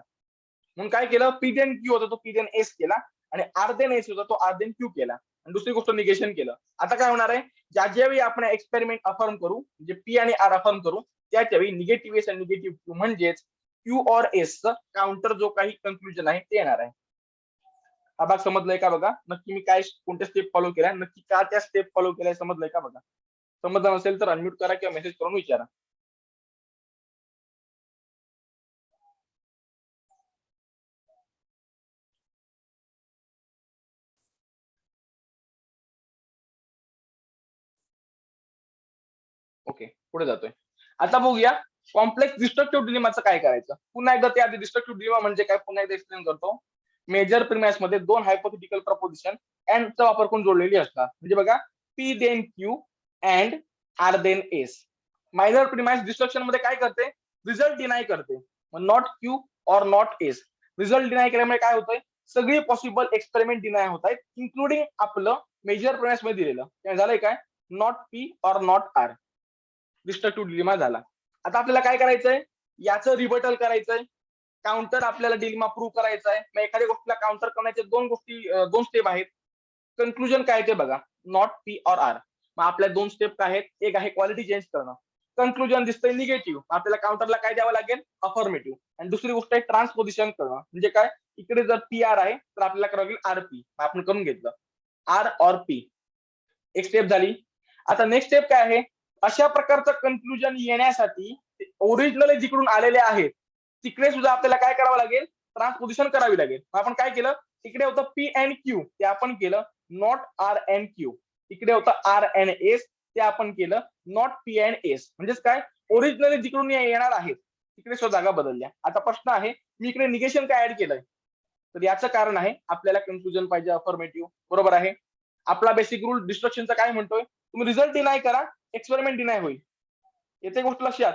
म्हणून काय केलं, पी देन क्यू होता तो पी देन एस केला आणि आर देन एस होता तो आर देन क्यू केला. आणि दुसरी गोष्ट निगेशन केलं. आता काय होणार आहे, ज्यावेळी आपण एक्सपेरिमेंट अफर्म करू, म्हणजे पी आणि आर अफर्म करू, त्याच्यावेळी निगेटिव्ह एस आणि निगेटिव्ह क्यू म्हणजेच क्यू ऑर एस काउंटर जो काही कन्क्लुजन आहे ते येणार आहे. हा भाग समजलाय का बघा, नक्की मी काय कोणत्या स्टेप फॉलो केल्या, नक्की का त्या स्टेप फॉलो केल्या समजलंय का बघा. समजलं नसेल तर अनम्यूट करा किंवा मेसेज करून विचारा. ओके, पुढे जातोय. आता बघूया कॉम्प्लेक्स डिस्ट्रक्टिव्ह डिलेमाचं काय करायचं. पुन्हा एकदा ते आधी डिस्ट्रक्टिव्ह डिलेमा म्हणजे काय पुन्हा एकदा एक्सप्लेन करतो. मेजर प्रिमाइस मध्ये दोन हायपोथेटिकल प्रपोजिशन अँड चा वापर करून जोडलेली असतात. म्हणजे बघा, P then Q and R then S. Minor premise destruction मध्ये काय करते, रिझल्ट डिनाय करते. Not Q or not S. Result deny केल्यामुळे काय होतंय, सगळे पॉसिबल एक्सपेरिमेंट डिनाय होत आहेत, इन्क्लुडिंग आपलं मेजर प्रिमाइस मध्ये दिलेलं. काय झालंय, काय not P or not R. Destructive dilemma झाला. आता आपल्याला काय करायचंय, याचं रिबटल करायचंय, काउंटर आपल्याला डिलेमा प्रूव्ह करायचा आहे. मग एखाद्या गोष्टीला काउंटर करण्याचे दोन स्टेप आहेत. कन्क्लुजन काय ते बघा, नॉट पी ऑर आर. मग आपल्या दोन स्टेप काय आहेत, एक आहे क्वालिटी चेंज करणं. कन्क्लुजन दिसतंय निगेटिव्ह, आपल्याला काउंटरला काय द्यावं लागेल, अफर्मेटिव्ह. आणि दुसरी गोष्ट आहे ट्रान्सपोजिशन करणं. म्हणजे काय, इकडे जर पी आर आहे तर आपल्याला करावं लागेल आर पी. आपण करून घेतलं आर ऑर पी. एक स्टेप झाली. आता नेक्स्ट स्टेप काय आहे, अशा प्रकारचं कन्क्लुजन येण्यासाठी ओरिजिनल जिकडून आलेले आहेत तिकडे सुद्धा आपल्याला काय करावं लागेल, ट्रान्सपोजिशन करावी लागेल. आपण काय केलं, इकडे होतं पी अँड क्यू, ते आपण केलं नॉट आर अँड क्यू. इकडे होतं आर अँड एस, ते आपण केलं नॉट पी अँड एस. म्हणजेच काय, ओरिजिनली जिकडून येणार आहेत तिकडे जागा बदलल्या. आता प्रश्न आहे, मी इकडे निगेशन काय ऍड केलंय? तर याचं कारण आहे आपल्याला कन्क्लुजन पाहिजे अफर्मेटिव्ह. बरोबर आहे. आपला बेसिक रूल डिस्ट्रक्शनचा काय म्हणतोय? तुम्ही रिझल्ट डिनाय करा, एक्सपेरिमेंट डिनाय होईल. येते गोष्ट लक्षात.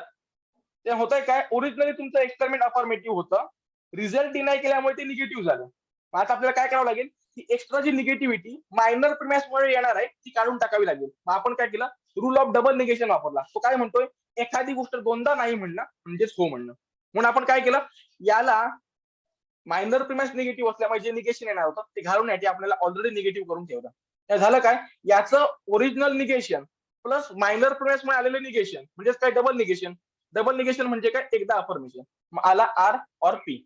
ते होतंय काय, ओरिजिनली तुमचं एक्सपेरिमेंट अफर्मेटिव्ह होतं, रिझल्ट डिनाय केल्यामुळे ते निगेटिव्ह झालं. आता आपल्याला काय करावं लागेल, की एक्स्ट्रा जी निगेटिव्हिटी मायनर प्रिमाइसमुळे येणार आहे ती काढून टाकावी लागेल. मग आपण काय केलं, रूल ऑफ डबल निगेशन वापरला. तो काय म्हणतोय, एखादी गोष्ट दोनदा नाही म्हणणं म्हणजेच हो म्हणणं. म्हणून आपण काय केलं, याला मायनर प्रिमाइस निगेटिव्ह असल्यामुळे जे निगेशन येणार होतं ते घालून याची आपल्याला ऑलरेडी निगेटिव्ह करून ठेवलं. त्या झालं काय, याचं ओरिजिनल निगेशन प्लस मायनर प्रिमाइसमुळे आलेलं निगेशन म्हणजेच काय, डबल निगेशन. डबल निगेशन म्हणजे काय, एकदा अफर्मेशन. मग आला आर ऑर पी.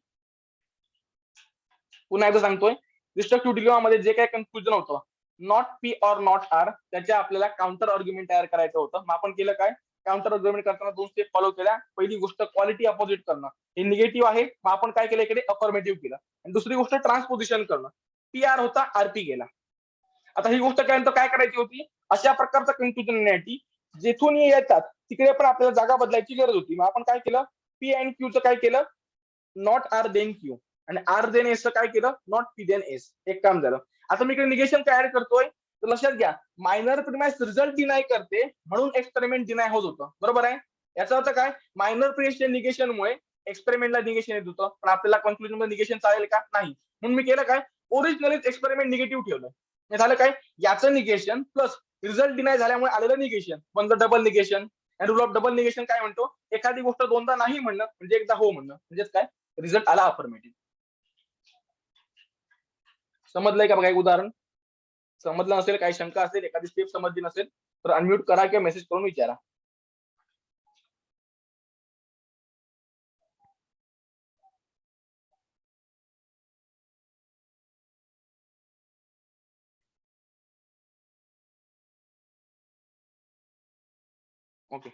पुन्हा एकदा सांगतोय, डिस्ट्रक्टिव्ह डिलेमामध्ये जे काही कन्फ्युजन होतं, not P or not R, त्याच्या आपल्याला काउंटर आर्ग्युमेंट तयार करायचं होतं. मग आपण केलं काय, काउंटर आर्ग्युमेंट करताना 2 स्टेप फॉलो केल्या. पहिली गोष्ट क्वालिटी अपोजिट करणं, हे निगेटिव्ह आहे, मग आपण काय केलं, इकडे अफर्मेटिव्ह केलं. आणि दुसरी गोष्ट ट्रान्सपोजिशन करणं, पी आर होता आरपी गेला. आता ही गोष्ट काय करायची होती, अशा प्रकारचं कन्फ्युजन येण्यासाठी जेथून येतात तिकडे पण आपल्याला जागा बदलायची गरज होती. मग आपण काय केलं, पी अँड क्यूचं काय केलं, नॉट आर देन क्यू, आणि आर देन एस काय केलं, नॉट पी देन एस. एक काम झालं. आता मी इकडे निगेशन काय ऍड करतोय, तर लक्षात घ्या, मायनर प्रिमाइस रिझल्ट डिनाय करते म्हणून एक्सपेरिमेंट डिनाय होत होतं. बरोबर आहे. याचा अर्थ काय, मायनर प्रिमाइसच्या निगेशनमुळे एक्सपेरिमेंटला निगेशन येत होतं, पण आपल्याला कन्क्लुजन मध्ये निगेशन चालेल का, नाही. म्हणून मी केलं काय, ओरिजिनली एक्सपेरिमेंट निगेटिव्ह ठेवलं. हे झालं काय, याचं निगेशन प्लस रिझल्ट डिनाय झाल्यामुळे आलेलं निगेशन म्हणजे डबल निगेशन. आणि रूल ऑफ डबल निगेशन काय म्हणतो, एखादी गोष्ट दोनदा नाही म्हणणं म्हणजे एकदा हो म्हणणं, म्हणजेच काय, रिझल्ट आला अफर्मेटिव्ह. समजलंय का बघा एक उदाहरण? समजलं नसेल, काही शंका असेल, एखादी स्टेप समजली नसेल तर अनम्यूट करा किंवा मेसेज करून विचारा. ओके.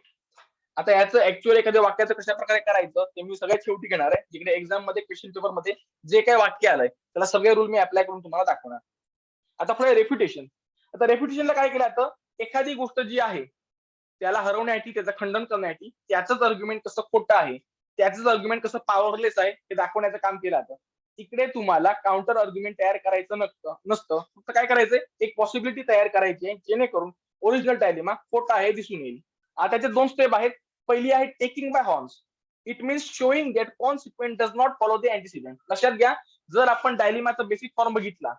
आता याचं ऍक्च्युअल एखाद्या वाक्याचं कशा प्रकारे करायचं ते मी सगळ्यात शेवटी घेणार आहे. जिकडे एक्झाम मध्ये क्वेश्चन पेपर मध्ये जे काही वाक्य आलंय त्याला सगळे रूल मी अप्लाय करून तुम्हाला दाखवणार. आता पुढे रेप्युटेशन. आता रेप्युटेशनला काय केलं जातं, एखादी गोष्ट जी आहे त्याला हरवण्यासाठी, त्याचं खंडन करण्यासाठी त्याचंच आर्ग्युमेंट कसं खोटं आहे, त्याचंच आर्ग्युमेंट कसं पॉवरलेस आहे हे दाखवण्याचं काम केलं जातं. इकडे तुम्हाला काउंटर आर्ग्युमेंट तयार करायचं नसतं. फक्त काय करायचंय, एक पॉसिबिलिटी तयार करायची आहे जेणेकरून ओरिजिनल डायलेमा खोटा आहे दिसून येईल. आता त्याचे 2 स्टेप आहेत. पहिली आहे taking by horns. It means showing that consequent does not follow the अँटिसिडेंट. लक्षात घ्या, जर आपण डायलेमाचा बेसिक फॉर्म बघितला,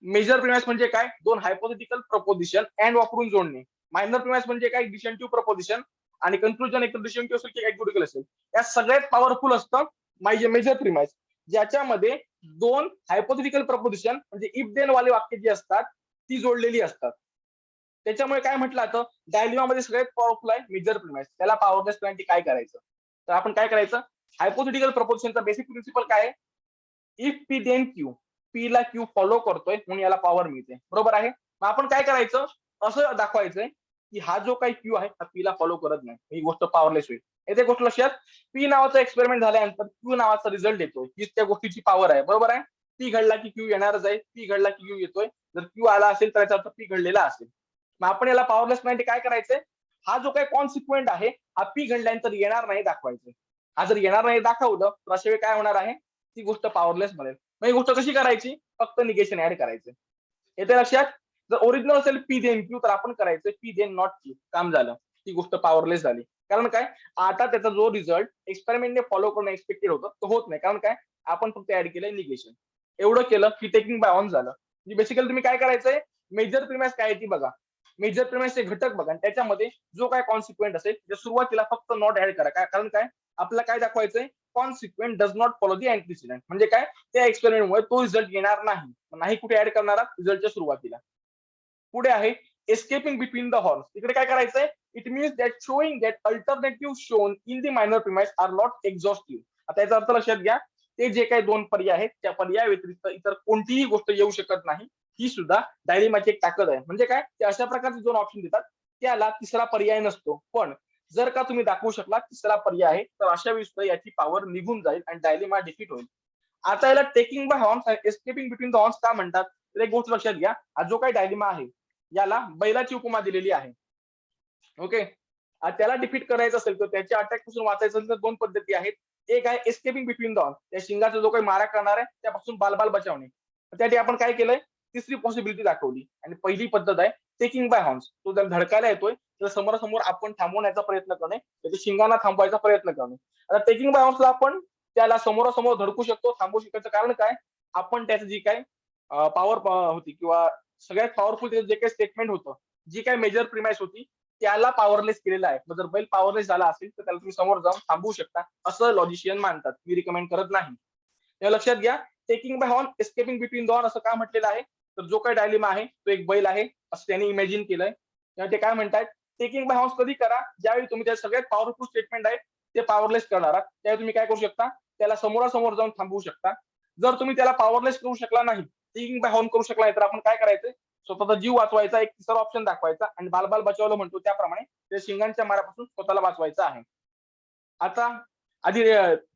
मेजर प्रिमाइस म्हणजे काय, 2 हायपोथेटिकल प्रपोजिशन अँड वापरून जोडणे. मायनर प्रिमाइस म्हणजे काय, डिशंटिव्ह प्रपोजिशन, आणि कन्क्लुजन एक डिशंटिव्ह असेल की ऍग्रीगेटिव्ह असेल. या सगळ्यात पॉवरफुल असतं मेजर प्रिमाइस, ज्याच्यामध्ये 2 हायपोथेटिकल प्रपोजिशन म्हणजे इफ देन वाले वाक्य जी असतात ती जोडलेली असतात. त्याच्यामुळे काय म्हटलं जातं, डायलेमामध्ये सगळ्यात पॉवरफुल आहे मेजर प्रिमाइस. त्याला पॉवरलेस करण्यासाठी काय करायचं, तर आपण काय करायचं, हायपोथेटिकल प्रपोजिशनचा बेसिक प्रिन्सिपल काय आहे, if P then Q, P ला क्यू फॉलो करतोय म्हणून याला पॉवर मिळते. बरोबर आहे. मग आपण काय करायचं, असं दाखवायचंय की हा जो काही क्यू आहे हा पी ला फॉलो करत नाही, ही गोष्ट पॉवरलेस होईल. येते गोष्ट लक्षात, पी नावाचा एक्सपेरिमेंट झाल्यानंतर क्यू नावाचा रिझल्ट येतोय, हीच त्या गोष्टीची पॉवर आहे. बरोबर आहे. पी घडला की क्यू येणारच आहे, पी घडला की क्यू येतोय. जर क्यू आला असेल तर याचा अर्थ पी घडलेला असेल. मग आपण याला पॉवरलेस करण्यासाठी काय करायचंय, हा जो काही कॉन्सिक्वेंट आहे हा पी घडल्यानंतर येणार नाही दाखवायचं. हा जर येणार नाही दाखवलं तर अशा वेळी काय होणार आहे, ती गोष्ट पॉवरलेस बनेल. मग ही गोष्ट कशी करायची, फक्त निगेशन ऍड करायचं. येते लक्षात. जर ओरिजिनल असेल पी देन क्यू तर आपण करायचं पी देन नॉट क्यू, काम झालं, ती गोष्ट पॉवरलेस झाली. कारण काय, आता त्याचा जो रिझल्ट एक्सपेरिमेंटने फॉलो करणं एक्सपेक्टेड होतं तो होत नाही. कारण काय, आपण फक्त ऍड केलंय निगेशन. एवढं केलं की टेकिंग बाय ऑन झालं. म्हणजे बेसिकली तुम्ही काय करायचंय, मेजर प्रिमाइस काय आहे ती बघा, मेजर प्रिमाइसचे घटक बघा, आणि त्याच्यामध्ये जो काय कॉन्सिक्वेंट असेल त्या सुरुवातीला फक्त नॉट ऍड करा. काय कारण, काय आपल्याला काय दाखवायचंय, consequent does not follow the antecedent. म्हणजे काय, त्या एक्सपेरिमेंटमुळे तो रिझल्ट येणार नाही. नाही कुठे ऍड करणार, रिझल्टच्या सुरुवातीला. पुढे आहे एस्केपिंग बिटवीन द हॉर्न्स. इकडे काय करायचंय, it means that showing that alternative shown in the minor premise are not exhaustive. आता याचा अर्थ लक्षात घ्या, ते जे काही 2 पर्याय आहेत त्या पर्याय व्यतिरिक्त इतर कोणतीही गोष्ट येऊ शकत नाही. ही सुद्धा डायलेमाची एक ताकद आहे. म्हणजे काय, ते अशा प्रकारचे 2 ऑप्शन देतात, त्याला तिसरा पर्याय नसतो. पण जर का तुम्ही दाखवू शकला तिसरा पर्याय आहे तर अशा वेळी याची पॉवर निघून जाईल आणि डायलेमा डिफीट होईल. आता याला टेकिंग बाय हॉर्न्स आणि एस्केपिंग बिटवीन द हॉर्न्स का म्हणतात, तर एक गोष्ट लक्षात घ्या, हा जो काही डायलेमा आहे याला बैलाची उपमा दिलेली आहे. ओके. त्याला डिफीट करायचं असेल तर त्याच्या अटॅक पासून वाचायचं असेल तर दोन पद्धती आहेत. एक आहे एस्केपिंग बिटवीन द हॉर्न, त्या शिंगाचा जो काही मारा करणार आहे त्यापासून बाल बचावणे. त्यासाठी आपण काय केलंय, तिसरी पॉसिबिलिटी दाखवली. आणि पहिली पद्धत आहे टेकिंग बाय हॉर्न्स. तो जर धडकायला येतोय तर समोरासमोर आपण थांबवण्याचा प्रयत्न करणे, त्याच्या शिंगांना थांबवायचा प्रयत्न करणे. आता टेकिंग बाय हॉर्न्सला आपण त्याला समोरासमोर धडकू शकतो, थांबवू शकतो. कारण काय, आपण त्याचं जी काय पॉवर होती किंवा सगळ्यात पॉवरफुल जे काही स्टेटमेंट होतं, जी काही मेजर प्रिमाइस होती त्याला पॉवरलेस केलेला आहे. मग जर बैल पॉवरलेस झाला असेल तर त्याला तुम्ही समोर जाऊन थांबवू शकता, असं लॉजिशियन मानतात. मी रिकमेंड करत नाही. हे लक्षात घ्या. Taking by horn, escaping between the horn असं का म्हटलेलं आहे, तर जो काही डायलेमा आहे तो एक बैल आहे असं त्यांनी इमॅजिन केलंय. तेव्हा ते काय म्हणतात, टेकिंग बाय हॉर्न्स कधी करा, ज्यावेळी तुम्ही त्या सगळ्यात पॉवरफुल स्टेटमेंट आहे ते पॉवरलेस करणार आहात, त्यावेळी तुम्ही काय करू शकता, त्याला समोरासमोर जाऊन थांबवू शकता. जर तुम्ही त्याला पॉवरलेस करू शकला नाही, टेकिंग बाय हॉर्न करू शकला नाही, तर आपण काय करायचं, स्वतःचा जीव वाचवायचा एक तिसरा ऑप्शन दाखवायचा आणि बाल बचावलं म्हणतो त्याप्रमाणे त्या शिंगांच्या मारापासून स्वतःला वाचवायचं आहे. आता आधी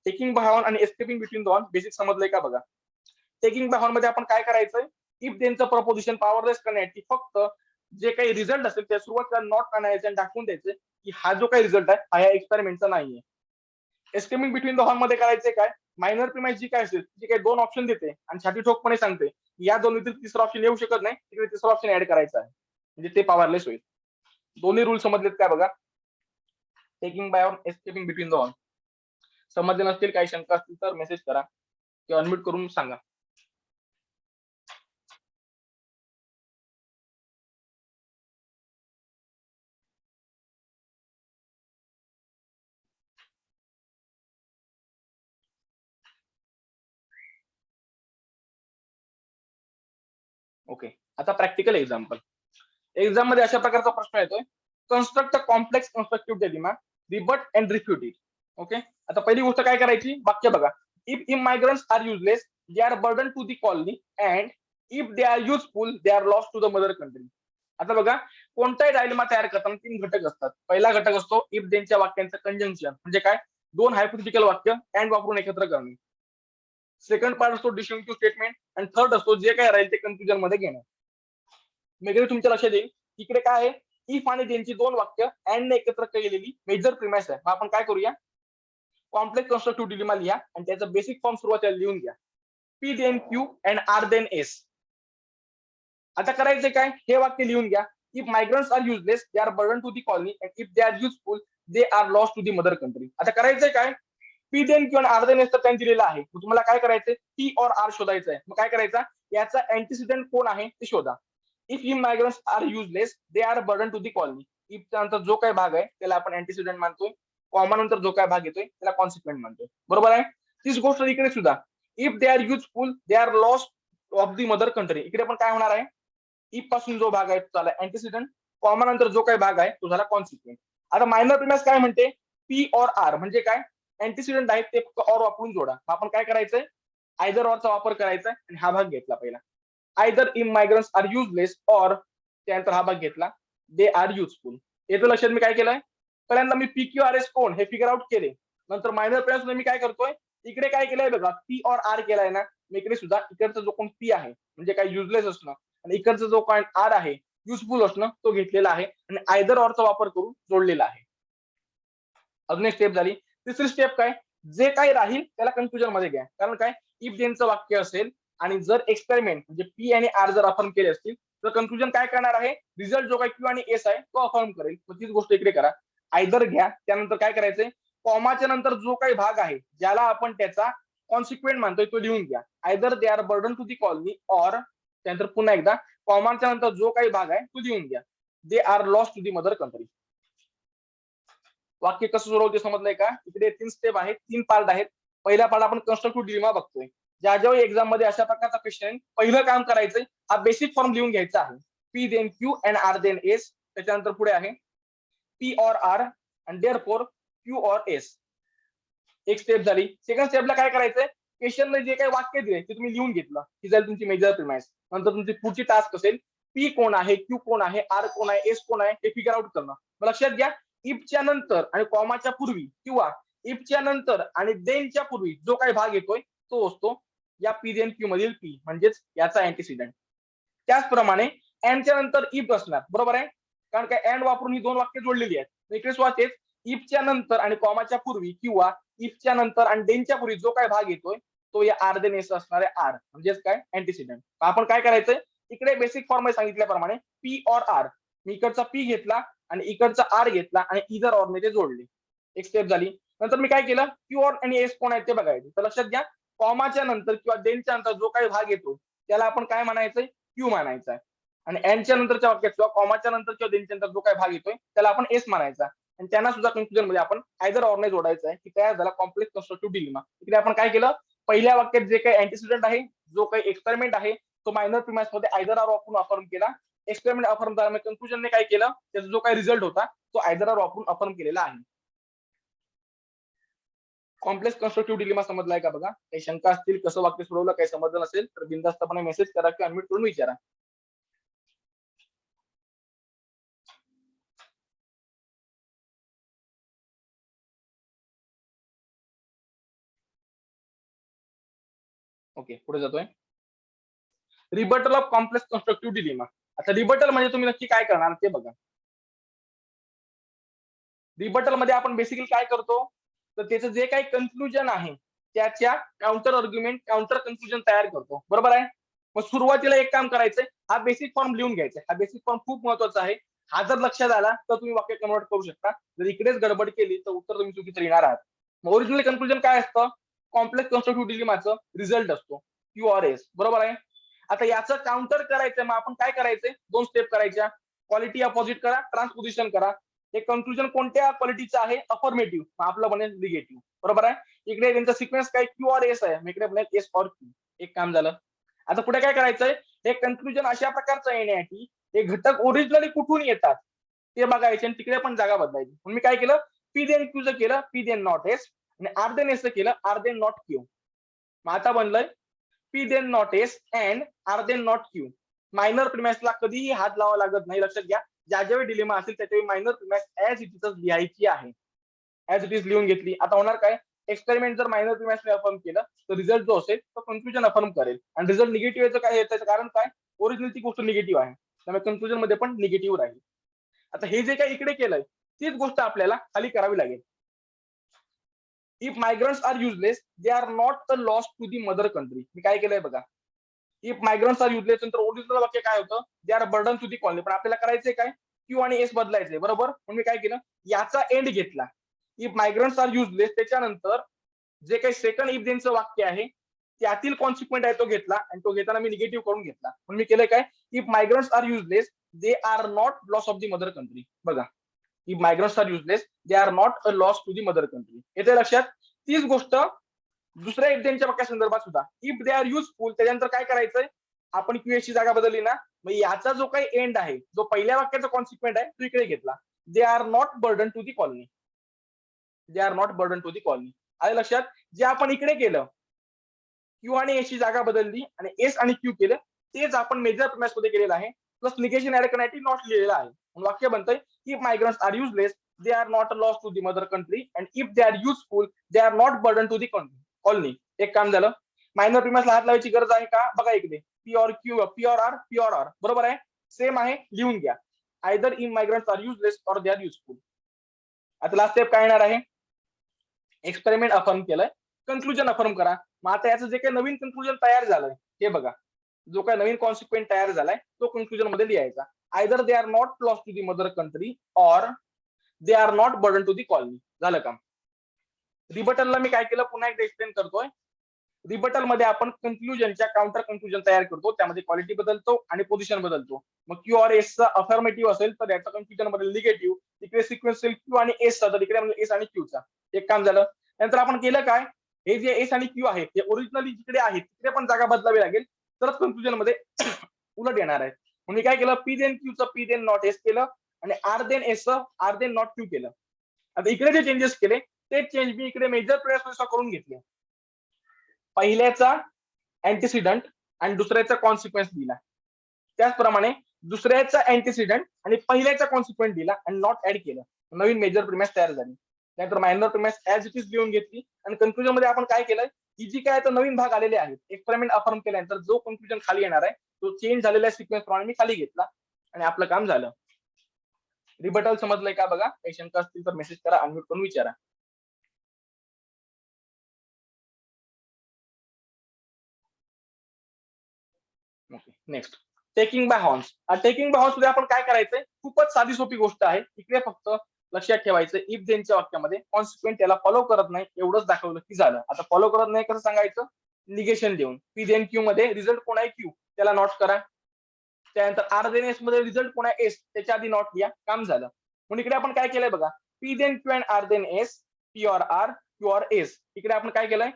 टेकिंग बाय हॉर्न आणि escaping between the horn basic समजलंय का बघा. टेकिंग बाय हॉर्न मध्ये आपण काय करायचंय, इफ त्यांचं प्रपोजिशन पॉवरलेस करण्यासाठी फक्त जे काही रिझल्ट असेल त्या सुरुवातीला नॉट आणायचे आणि दाखवून द्यायचे की हा जो काही रिझल्ट आहे हा या एक्सपेरिमेंटचा नाहीये. एस्केपिंग बिटवीन द हॉर्न मध्ये करायचंय काय, मायनर प्रिमाइस जी काय असेल जी काही दोन ऑप्शन देते आणि छाती ठोकपणे सांगते या दोन व्यतिरिक्त तिसरा ऑप्शन येऊ शकत नाही, तिकडे तिसरा ऑप्शन ऍड करायचा आहे, म्हणजे ते पॉवरलेस होईल. दोन्ही रूल समजलेत काय बघा. Taking by horn, escaping between the horn. समजले नसतील, काही शंका असतील तर मेसेज करा किंवा अनम्यूट करून सांगा. ओके, आता प्रॅक्टिकल एक्झाम्पल. एक्झाम मध्ये अशा प्रकारचा प्रश्न येतोय, construct a complex constructive dilemma, rebut and refute it. Okay, आता पहिली गोष्ट काय करायची, वाक्य बघा. If immigrants are useless, they are burden to the colony, and if they are useful, they are lost to the mother country. आता बघा, कोणताही डायलेमा तयार करताना तीन घटक असतात. पहिला घटक असतो इफ देनच्या वाक्यांचं कंजंक्शन, म्हणजे काय, दोन हायपोथेटिकल वाक्य अँड वापरून एकत्र करणे. सेकंड पार्ट असतो डिस्टिंक्टिव्ह स्टेटमेंट, आणि थर्ड असतो जे काय राहील ते कन्फ्युजन मध्ये घेणं. वगैरे तुमच्या लक्षात येईल. इकडे काय आहे, इफ आणि त्यांची दोन वाक्य अँड ने एकत्र केलेली मेजर प्रिमाइस आहे. मग आपण काय करूया, कॉम्प्लेक्स कन्स्ट्रक्टिव्ह डिलेमा लिहा आणि त्याचा बेसिक फॉर्म सुरुवातीला लिहून घ्या. P then Q and R then S. आता करायचं काय, हे वाक्य लिहून घ्या. If migrants are useless, they are burden to the colony, and if they are useful, they are lost to the mother country. आता करायचंय काय, पी देन क्यू आणि आर देन एस तर त्यांनी दिलेला आहे. तुम्हाला काय करायचंय, पी और आर शोधायचं आहे. मग काय करायचं, याचा अँटिसिडेंट कोण आहे ते शोधा. If immigrants are useless, they are burden to the colony. इफच्या नंतर जो काही भाग आहे त्याला आपण अँटिसिडेंट मानतोय, कॉमा नंतर जो काय भाग येतोय त्याला कॉन्सिक्वेंट मानतोय. बरोबर आहे. तीच गोष्ट इकडे सुद्धा, if they are useful, they are lost of the mother country. इकडे पण काय होणार आहे, इफ पासून जो भाग आहे तो झाला अँटिसिडेंट, कॉमा नंतर जो काही भाग आहे तो झाला कॉन्सिक्वेंट. आता मायनर प्रिमाइस काय म्हणते, पी और आर म्हणजे काय, अँटिसिडेंट आहे ते फक्त और वापरून जोडा. आपण काय करायचंय, आयदर ऑरचा वापर करायचा आणि हा भाग घेतला पहिला. आयदर इमायग्रंट्स आर युजलेस, और त्यानंतर हा भाग घेतला, दे आर युजफुल. येतं लक्षात मी काय केलंय, पहिल्यांदा मी पी क्यू आर एस कोण हे फिगर आउट केले. नंतर मायनर प्रिमाइस मी काय करतोय, इकडे काय केलंय बघा, पी और आर केलाय ना, मी इकडे सुद्धा इकडचा जो कोण पी आहे म्हणजे काय युजलेस असणं, आणि इकडचा जो काय आर आहे युजफुल असणं तो घेतलेला आहे आणि आयदर ऑरचा वापर करून जोडलेला आहे. अजून एक स्टेप झाली. तिसरी स्टेप काय, जे काही राहील त्याला कन्फ्युजन मध्ये घ्या. कारण काय, इफ देनचं वाक्य असेल आणि जर एक्सपेरिमेंट म्हणजे पी आणि आर जर आपण केले असतील तर कन्फ्युजन काय करणार आहे, रिझल्ट जो काही क्यू आणि एस आहे तो अफर्म करेल. मग तीच गोष्ट इकडे करा, आयदर घ्या. त्यानंतर काय करायचंय, कॉमाच्या नंतर जो काही भाग आहे ज्याला आपण त्याचा कॉन्सिक्वेंट मानतोय तो लिहून घ्या. Either they are burden to the colony, or त्यानंतर पुन्हा एकदा कॉमाच्या नंतर जो काही भाग आहे तो लिहून घ्या, they are lost to the mother country. वाक्य कसं सोडवते समजलंय का. इकडे तीन स्टेप आहेत, तीन पार्ट आहेत. पहिला पार्ट आपण कन्स्ट्रक्टिव्ह डिलेमा बघतोय. ज्यावेळी एक्झाम मध्ये अशा प्रकारचा क्वेश्चन, पहिलं काम करायचंय हा बेसिक फॉर्म लिहून घ्यायचा आहे. P then Q and R then S. त्याच्यानंतर पुढे आहे P or R and therefore Q or S. एक स्टेप झाली. सेकंड स्टेपला काय करायचंय, क्वेश्चन मध्ये जे काही वाक्य दिले ते तुम्ही लिहून घेतलं की जाईल तुमची मेजर प्रिमाइस. नंतर तुमची पुढची टास्क असेल, पी कोण आहे, क्यू कोण आहे, आर कोण आहे, एस कोण आहे हे फिगर आउट करणं. लक्षात घ्या, इफच्या नंतर आणि कॉमाच्या पूर्वी किंवा इफच्या नंतर आणि देनच्या पूर्वी जो काही भाग येतोय तो असतो या पी देन क्यू मधील पी, म्हणजेच याचा अँटिसिडेंट. त्याचप्रमाणे अँडच्या नंतर इफ असणार. बरोबर आहे, कारण काय अँड वापरून ही दोन वाक्य जोडलेली आहेत. इकडे वाचतेच इफच्या नंतर आणि कॉमाच्या पूर्वी किंवा इफच्या नंतर आणि देनच्या पूर्वी जो काय भाग येतोय तो या आर देन एस असणार आहे आर म्हणजेच काय अँटीसिडंट. आपण काय करायचंय इकडे बेसिक फॉर्म मध्ये सांगितल्याप्रमाणे पी ऑर आर मी इकडचा पी घेतला आणि इकडचा आर घेतला आणि इधर ऑर ने ते जोडले. एक स्टेप झाली. नंतर मी काय केलं क्यू ऑर आणि एस कोण आहेत ते बघायचं. तर लक्षात घ्या कॉमाच्या नंतर किंवा देनच्या नंतर जो काही भाग येतो त्याला आपण काय म्हणायचंय क्यू म्हणायचा आहे. आणि एनच्या नंतरच्या वाक्यात किंवा कॉमाच्या नंतर किंवा देनच्या नंतर जो काही भाग येतोय त्याला आपण एस म्हणायचा. आणि त्यांना सुद्धा कन्क्लुजन मध्ये आपण आयदर ऑर ने जोडायचं आहे की तयार झाला कॉम्प्लेक्स कन्स्ट्रक्टिव्ह डिलेमा. इकडे आपण काय केलं पहिल्या वाक्यात जे काही अँटीसिडंट आहे जो काही एक्सपेरिमेंट आहे तो मायनर प्रिमाइस मध्ये आयदर आर वापरून अफर्म केला. एक्सपेरिमेंट अफर्म झाल्यामुळे कन्क्लुजनने काय केलं त्याचा जो काही रिझल्ट होता तो आयदर आर वापरून अफर्म केलेला आहे. कॉम्प्लेक्स कन्स्ट्रक्टिव्ह डिलेमा समजलाय का बघा. काही शंका असतील कसं वाक्य सोडवलं काही समजलं नसेल तर बिनधास्तपणे मेसेज करा किंवा अनम्यूट करून विचारा. ओके पुढे जातोय. Rebuttal of complex constructive dilemma. आता रिबटल म्हणजे तुम्ही नक्की काय करणार ते बघा. रिबटल मध्ये आपण बेसिकली काय करतो तर त्याचं जे काही कन्क्लुजन आहे त्याच्या काउंटर आर्ग्युमेंट काउंटर कन्क्लुजन तयार करतो. बरोबर आहे. मग सुरुवातीला एक काम करायचंय हा बेसिक फॉर्म लिहून घ्यायचा. हा बेसिक फॉर्म खूप महत्वाचा आहे. हा जर लक्षात आला तर तुम्ही वाक्य कन्वर्ट करू शकता. जर इकडेच गडबड केली तर उत्तर तुम्ही चुकीचं लिहिणार आहात. ओरिजिनल कन्क्लुजन काय असतं कॉम्प्लेक्स कन्स्ट्रक्टिव्ह डिलेमाचं रिझल्ट असतो क्यू आर एस. बरोबर आहे. आता याचं काउंटर करायचं मग आपण काय करायचंय दोन स्टेप करायच्या. क्वालिटी अपोजिट करा ट्रान्सपोजिशन करा. हे कन्क्लुजन कोणत्या क्वालिटीचं आहे अफर्मेटिव्ह आपलं बनेल निगेटिव्ह. बरोबर आहे. इकडे त्यांचा सिक्वेन्स काय क्यू आर एस आहे मी इकडे बनेल एस ऑर क्यू. एक काम झालं. आता पुढे काय करायचंय हे कन्क्लुजन अशा प्रकारचं येण्यासाठी हे घटक ओरिजिनली कुठून येतात ते बघायचे आणि तिकडे पण जागा बदलायची. म्हणून मी काय केलं पी देन क्यूचं केलं पी देन नॉट एस आणि आर देन एस केलं आर देन नॉट क्यू. मग आता बनलंय P then not S and R then not Q. Minor प्रिमाइसला कधीही हात लावा लागत नाही. लक्षात घ्या ज्या ज्यावेळी डिलेमा असेल त्याच्यावेळी minor premise as it is लिहायची आहे. ऍज इट इज लिहून घेतली. आता होणार काय एक्सपेरिमेंट जर मायनर प्रिमाइसने अफर्म केलं तर रिझल्ट जो असेल तो कन्क्लुजन अफर्म करेल आणि रिझल्ट निगेटिव्ह याचं काय त्याचं कारण काय ओरिजिनल ती गोष्ट निगेटिव्ह आहे त्यामुळे कन्क्लुजन मध्ये पण निगेटिव्ह राहील. आता हे जे काही इकडे केलंय तीच गोष्ट आपल्याला खाली करावी लागेल. If migrants are useless they are not a loss to the mother country. मी काय केलंय बघा इफ मायग्रंट्स आर युजलेस नंतर ओरिजिनल वाक्य काय होतं they are burden to the colony. पण आपल्याला करायचंय काय क्यू आणि एस बदलायचंय. बरोबर. म्हणून मी काय केलं याचा एंड घेतला. इफ मायग्रंट्स आर युजलेस त्याच्यानंतर जे काही सेकंड इफ देनचं वाक्य आहे त्यातील कॉन्सिक्वेंट आहे तो घेतला आणि तो घेताना मी निगेटिव्ह करून घेतला. म्हणून मी केलंय काय if migrants are useless they are not loss of the mother country. बघा if migrants are useless they are not a loss to the mother country. येते लक्षात. तीच गोष्ट दुसऱ्या इफ देनच्या वाक्या संदर्भात सुद्धा इफ दे आर युजफुल त्याच्यानंतर काय करायचंय आपण क्यू ची जागा बदलली ना मग याचा जो काही एंड आहे जो पहिल्या वाक्याचा कॉन्सिक्वेंट आहे तो इकडे घेतला. They are not burden to the colony. They are not burden to the colony. आले लक्षात. जे आपण इकडे केलं क्यू आणि एस ची जागा बदलली आणि एस आणि क्यू केलं तेच आपण मेजर प्रिमाइस मध्ये केलेलं आहे. प्लस निगेशन ऍड करण्यासाठी नॉट लिहिलेलं आहे. वाक्य बनतंय if migrants are useless they are not a loss to the mother country and if they are useful they are not burden to the colony. एक काम झालं. मायनर प्रिमाइसला हात लावायची गरज आहे का बघा इकडे P or Q P or R P or R. बरोबर आहे. सेम आहे लिहून घ्या either in migrants are useless or they are useful. आता लास्ट स्टेप काय येणार आहे एक्सपेरिमेंट अफर्म केलंय कन्क्लुजन अफर्म करा. मग आता याचं जे काही नवीन कन्क्लुजन तयार झालंय हे बघा जो काही नवीन कॉन्सिक्वेंट तयार झालाय तो कन्क्लुजन मध्ये लिहायचा. Either they are not loss to the mother country or they are not burden to the colony. झालं काम. रिबटलला मी काय केलं पुन्हा एकदा एक्सप्लेन करतोय. रिबटल मध्ये आपण कन्क्लुजनच्या काउंटर कन्क्लुजन तयार करतो त्यामध्ये क्वालिटी बदलतो आणि पोझिशन बदलतो. मग क्यू और एस चा अफर्मेटिव्ह असेल तर याचा कन्क्लुजन मध्ये निगेटिव्ह तिकडे सिक्वेन्स क्यू आणि एस चा तर तिकडे एस आणि क्यू चा. एक काम झालं. नंतर आपण केलं काय हे जे एस आणि क्यू आहे ते ओरिजिनली जिकडे आहेत तिकडे पण जागा बदलावी लागेल तरच कन्क्लुजन मध्ये उलट येणार आहे. म्हणजे काय केलं पी देन क्यू चं पी देन नॉट एस केलं आणि आर देन एस चं आर देन नॉट क्यू केलं. आता इकडे जे चेंजेस केले ते चेंज मी इकडे मेजर प्रेस करून घेतले. पहिल्याचा अँटीसिडंट आणि दुसऱ्याचा कॉन्सिक्वेन्स दिला. त्याचप्रमाणे दुसऱ्याचा अँटीसिडंट आणि पहिल्याचा कॉन्सिक्वेन्स दिला आणि नॉट ऍड केलं. नवीन मेजर प्रिमाइस तयार झाली. त्यानंतर minor premise as it is लिहून घेतली आणि कन्क्लुजन मध्ये आपण काय केलंय की जी काय नवीन भाग आलेले आहेत एक्सपेरिमेंट अफर्म केल्यानंतर जो कन्क्लुजन खाली येणार आहे तो चेंज झालेल्या सिक्वेन्स प्रमाणे मी खाली घेतला आणि आपलं काम झालं. रिबटल समजलंय का बघा? काही शंका असतील तर मेसेज करा, अनम्यूट करून विचारा. Next, taking by horns. Taking by horns मध्ये आपण काय करायचंय? खूपच साधी सोपी गोष्ट आहे. इकडे फक्त लक्षात ठेवायचं, इफ देनच्या वाक्यामध्ये कॉन्सिक्वेंट त्याला फॉलो करत नाही एवढंच दाखवलं की झालं. आता फॉलो करत नाही कसं सांगायचं? निगेशन देऊन. पी देन क्यू मध्ये रिझल्ट कोण आहे? क्यू, त्याला नॉट करा. त्यानंतर आर देन एस मध्ये रिझल्ट कोण आहे? एस, त्याच्या आधी नॉट लिहा, काम झालं. म्हणून इकडे आपण काय केलंय बघा, P then Q and R then S, P or R, Q or S. इकडे आपण काय केलंय?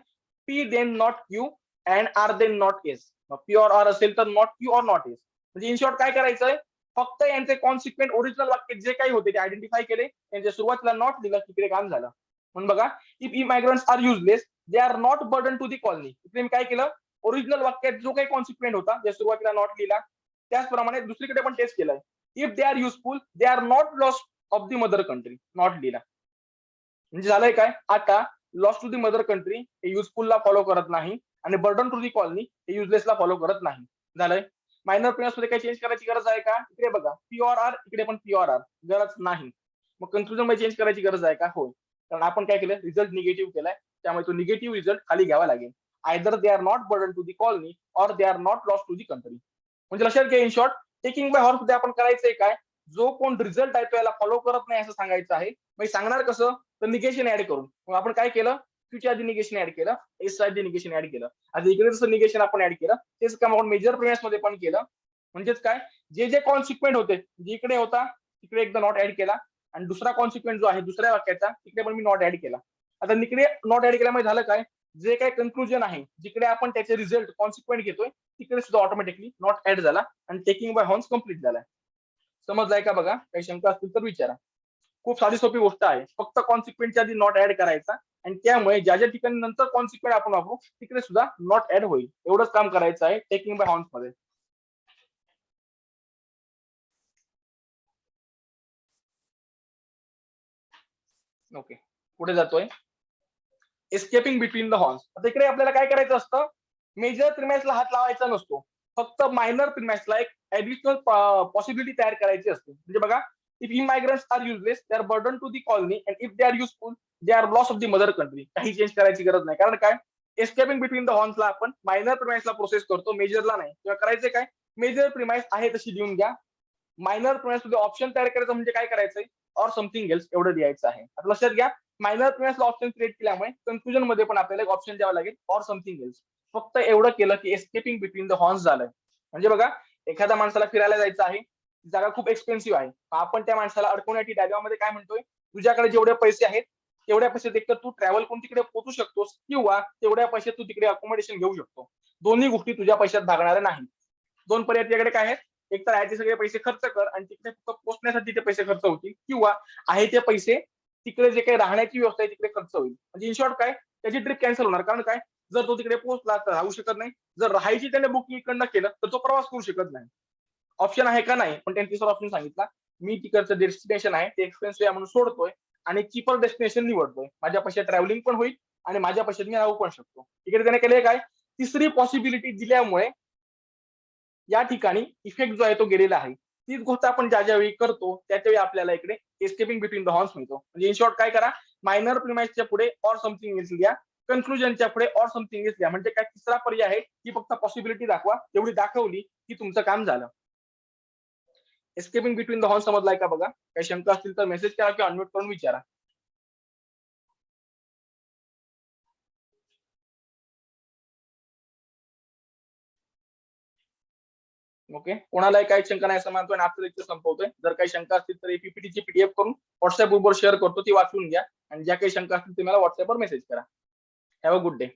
P then not Q and R then not S. P or R असेल तर not Q or not S. म्हणजे इन शॉर्ट काय करायचंय? फक्त यांचे कॉन्सिक्वेंट ओरिजिनल वाक्य जे काही होते ते आयडेंटिफाय केले, त्यांच्या सुरुवातीला नॉट दिलं, तिकडे काम झालं. म्हणून बघा, if immigrants are useless they are not burden to the colony. इकडे मी काय केलं? ओरिजिनल वाक्यात जो काही कॉन्सिक्वेंट होता, त्या सुरुवातीला नॉट लिहिला, त्याचप्रमाणे दुसरीकडे पण टेस्ट केलंय. If they are useful they are not lost of the mother country, not लिहिला. म्हणजे झालंय काय? आता loss to the mother country हे युजफुलला फॉलो करत नाही आणि बर्डन टू दी कॉलनी हे युजलेसला फॉलो करत नाही. झालंय. मायनर प्रिन्स मध्ये काही चेंज करायची गरज आहे का? इकडे बघा, पी ऑर आर, इकडे पण पी ऑर आर, गरज नाही. मग कन्क्लुजन मध्ये चेंज करायची गरज आहे का? हो, कारण आपण काय केलं? रिझल्ट निगेटिव्ह केलाय, त्यामुळे तो निगेटिव्ह रिझल्ट खाली घ्यावा लागेल. Either they are not burden to the colony or they are not lost to the country. म्हणजे लक्षात घ्या, in short taking by horse मध्ये आपण करायचंय काय? जो कोण रिझल्ट आहे तो याला फॉलो करत नाही असं सांगायचं आहे. मग सांगणार कसं? तर निगेशन ऍड करून. मग आपण काय केलं? क्यूच्या आधी निगेशन ऍड केलं, एस आधी निगेशन ऍड केलं. आता इकडे जसं निगेशन आपण ऍड केलं, तेच काम आपण मेजर प्रिमाइस मध्ये पण केलं. म्हणजेच काय? जे जे कॉन्सिक्वेंट होते, जिकडे होता तिकडे एकदा नॉट ऍड केला, आणि दुसरा कॉन्सिक्वेंट जो आहे दुसऱ्या वाक्याचा, तिकडे पण मी नॉट ऍड केला. आता इकडे नॉट ऍड केल्यामुळे झालं काय? जे काही कन्क्लुजन आहे, जिकडे आपण त्याचे रिझल्ट कॉन्सिक्वेंट घेतोय, तिकडे सुद्धा ऑटोमॅटिकली नॉट ऍड झाला आणि टेकिंग बाय हॉर्न्स कम्प्लीट झालाय. समजलाय का बघा? काही शंका असतील तर विचारा. खूप साधी सोपी गोष्ट आहे. फक्त कॉन्सिक्वेंटच्या आधी नॉट ऍड करायचा, आणि त्यामुळे ज्या ज्या ठिकाणी नंतर कॉन्सिक्वेंट आपण वापरू तिकडे सुद्धा नॉट ऍड होईल. एवढंच काम करायचं आहे टेकिंग बाय हॉर्न्स मध्ये. ओके, पुढे जातोय. Escaping between the horns. आता इकडे आपल्याला काय करायचं असतं? मेजर प्रिमाइसला हात लावायचा नसतो, फक्त मायनर प्रिमाइसला एक ऍडिशनल पॉसिबिलिटी तयार करायची असते. म्हणजे बघा, if immigrants are useless they are burden to the colony and if they are useful they are loss of the mother country. काही चेंज करायची गरज नाही, कारण काय? एस्केपिंग बिटवीन द हॉर्न्सला आपण मायनर प्रिमाइसला प्रोसेस करतो, मेजरला नाही. किंवा करायचं काय? मेजर प्रिमाइस आहे तशी देऊन घ्या. मायनर प्रिमाइस मध्ये ऑप्शन तयार करायचं, म्हणजे काय करायचंय? ऑर समथिंग एल्स एवढं द्यायचं आहे. आता लक्षात घ्या, मायनर प्रिमाइसला ऑप्शन क्रिएट केल्यामुळे कन्क्लुजन मध्ये पण आपल्याला एक ऑप्शन द्यावा लागेल, ऑर समथिंग एल्स. फक्त एवढं केलं की एस्केपिंग बिटवीन द हॉर्न्स झालंय. म्हणजे बघा, एखाद्या माणसाला फिरायला जायचं आहे, ती जागा खूप एक्सपेन्सिव्ह आहे. आपण त्या माणसाला अडकवण्यासाठी डायलॉगमध्ये काय म्हणतोय? तुझ्याकडे जेवढे पैसे आहेत तेवढ्या पैशात एक तर तू ट्रॅव्हल करून तिकडे पोहोचू शकतोस, किंवा तेवढ्या पैशात तू तिकडे अकोमोडेशन घेऊ शकतो. दोन्ही गोष्टी तुझ्या पैशात भागणाऱ्या नाही. दोन पर्याय तुझ्याकडे काय आहेत? एक तर आहे ते सगळे पैसे खर्च कर आणि तिकडे फक्त पोहोचण्यासाठी ते पैसे खर्च होतील, किंवा आहे ते पैसे तिकडे जे काही राहण्याची व्यवस्था आहे तिकडे खर्च होईल. म्हणजे इन शॉर्ट काय? त्याची ट्रिप कॅन्सल होणार. कारण काय? जर तो तिकडे पोहोचला तर राहू शकत नाही, जर राहायची त्याने बुकिंग इकडनं केलं तर तो प्रवास करू शकत नाही. ऑप्शन आहे का? नाही. पण त्यांनी तिसरा ऑप्शन सांगितला, मी तिकडचं डेस्टिनेशन आहे ते एक्सपेन्सिव्ह आहे म्हणून सोडतोय आणि चीपर डेस्टिनेशन निवडतोय. माझ्या पैशात ट्रॅव्हलिंग पण होईल आणि माझ्या पैशात मी राहू पण शकतो. इकडे त्याने केलंय काय? तिसरी पॉसिबिलिटी दिल्यामुळे या ठिकाणी इफेक्ट जो आहे तो गेलेला आहे. तीच गोष्ट आपण ज्या ज्यावेळी करतो त्याच्यावेळी आपल्याला इकडे एस्केपिंग बिटवीन द हॉर्न्स मिळतो. म्हणजे इन शॉर्ट काय करा? मायनर प्रिमाइसच्या पुढे ऑर समथिंग एल्स लिहा, कन्क्लुजनच्या पुढे ऑर समथिंग एल्स लिहा. म्हणजे काय? तिसरा पर्याय आहे की फक्त पॉसिबिलिटी दाखवा, तेवढी दाखवली की तुमचं काम झालं. एस्केपिंग बिटवीन द हॉर्न्स समजलाय का बघा? काही शंका असतील तर मेसेज करा किंवा अनम्यूट करून विचारा. ओके, कोणालाही काही शंका नाही असं मानतोय आणि आजचं लेक्चर संपवतोय. जर काही शंका असतील तर पीपीटीची पीडीएफ करून व्हॉट्सअप ग्रुपवर शेअर करतो, ती वाचून घ्या आणि ज्या काही शंका असतील ते मला व्हॉट्सअपवर मेसेज करा. Have a good day.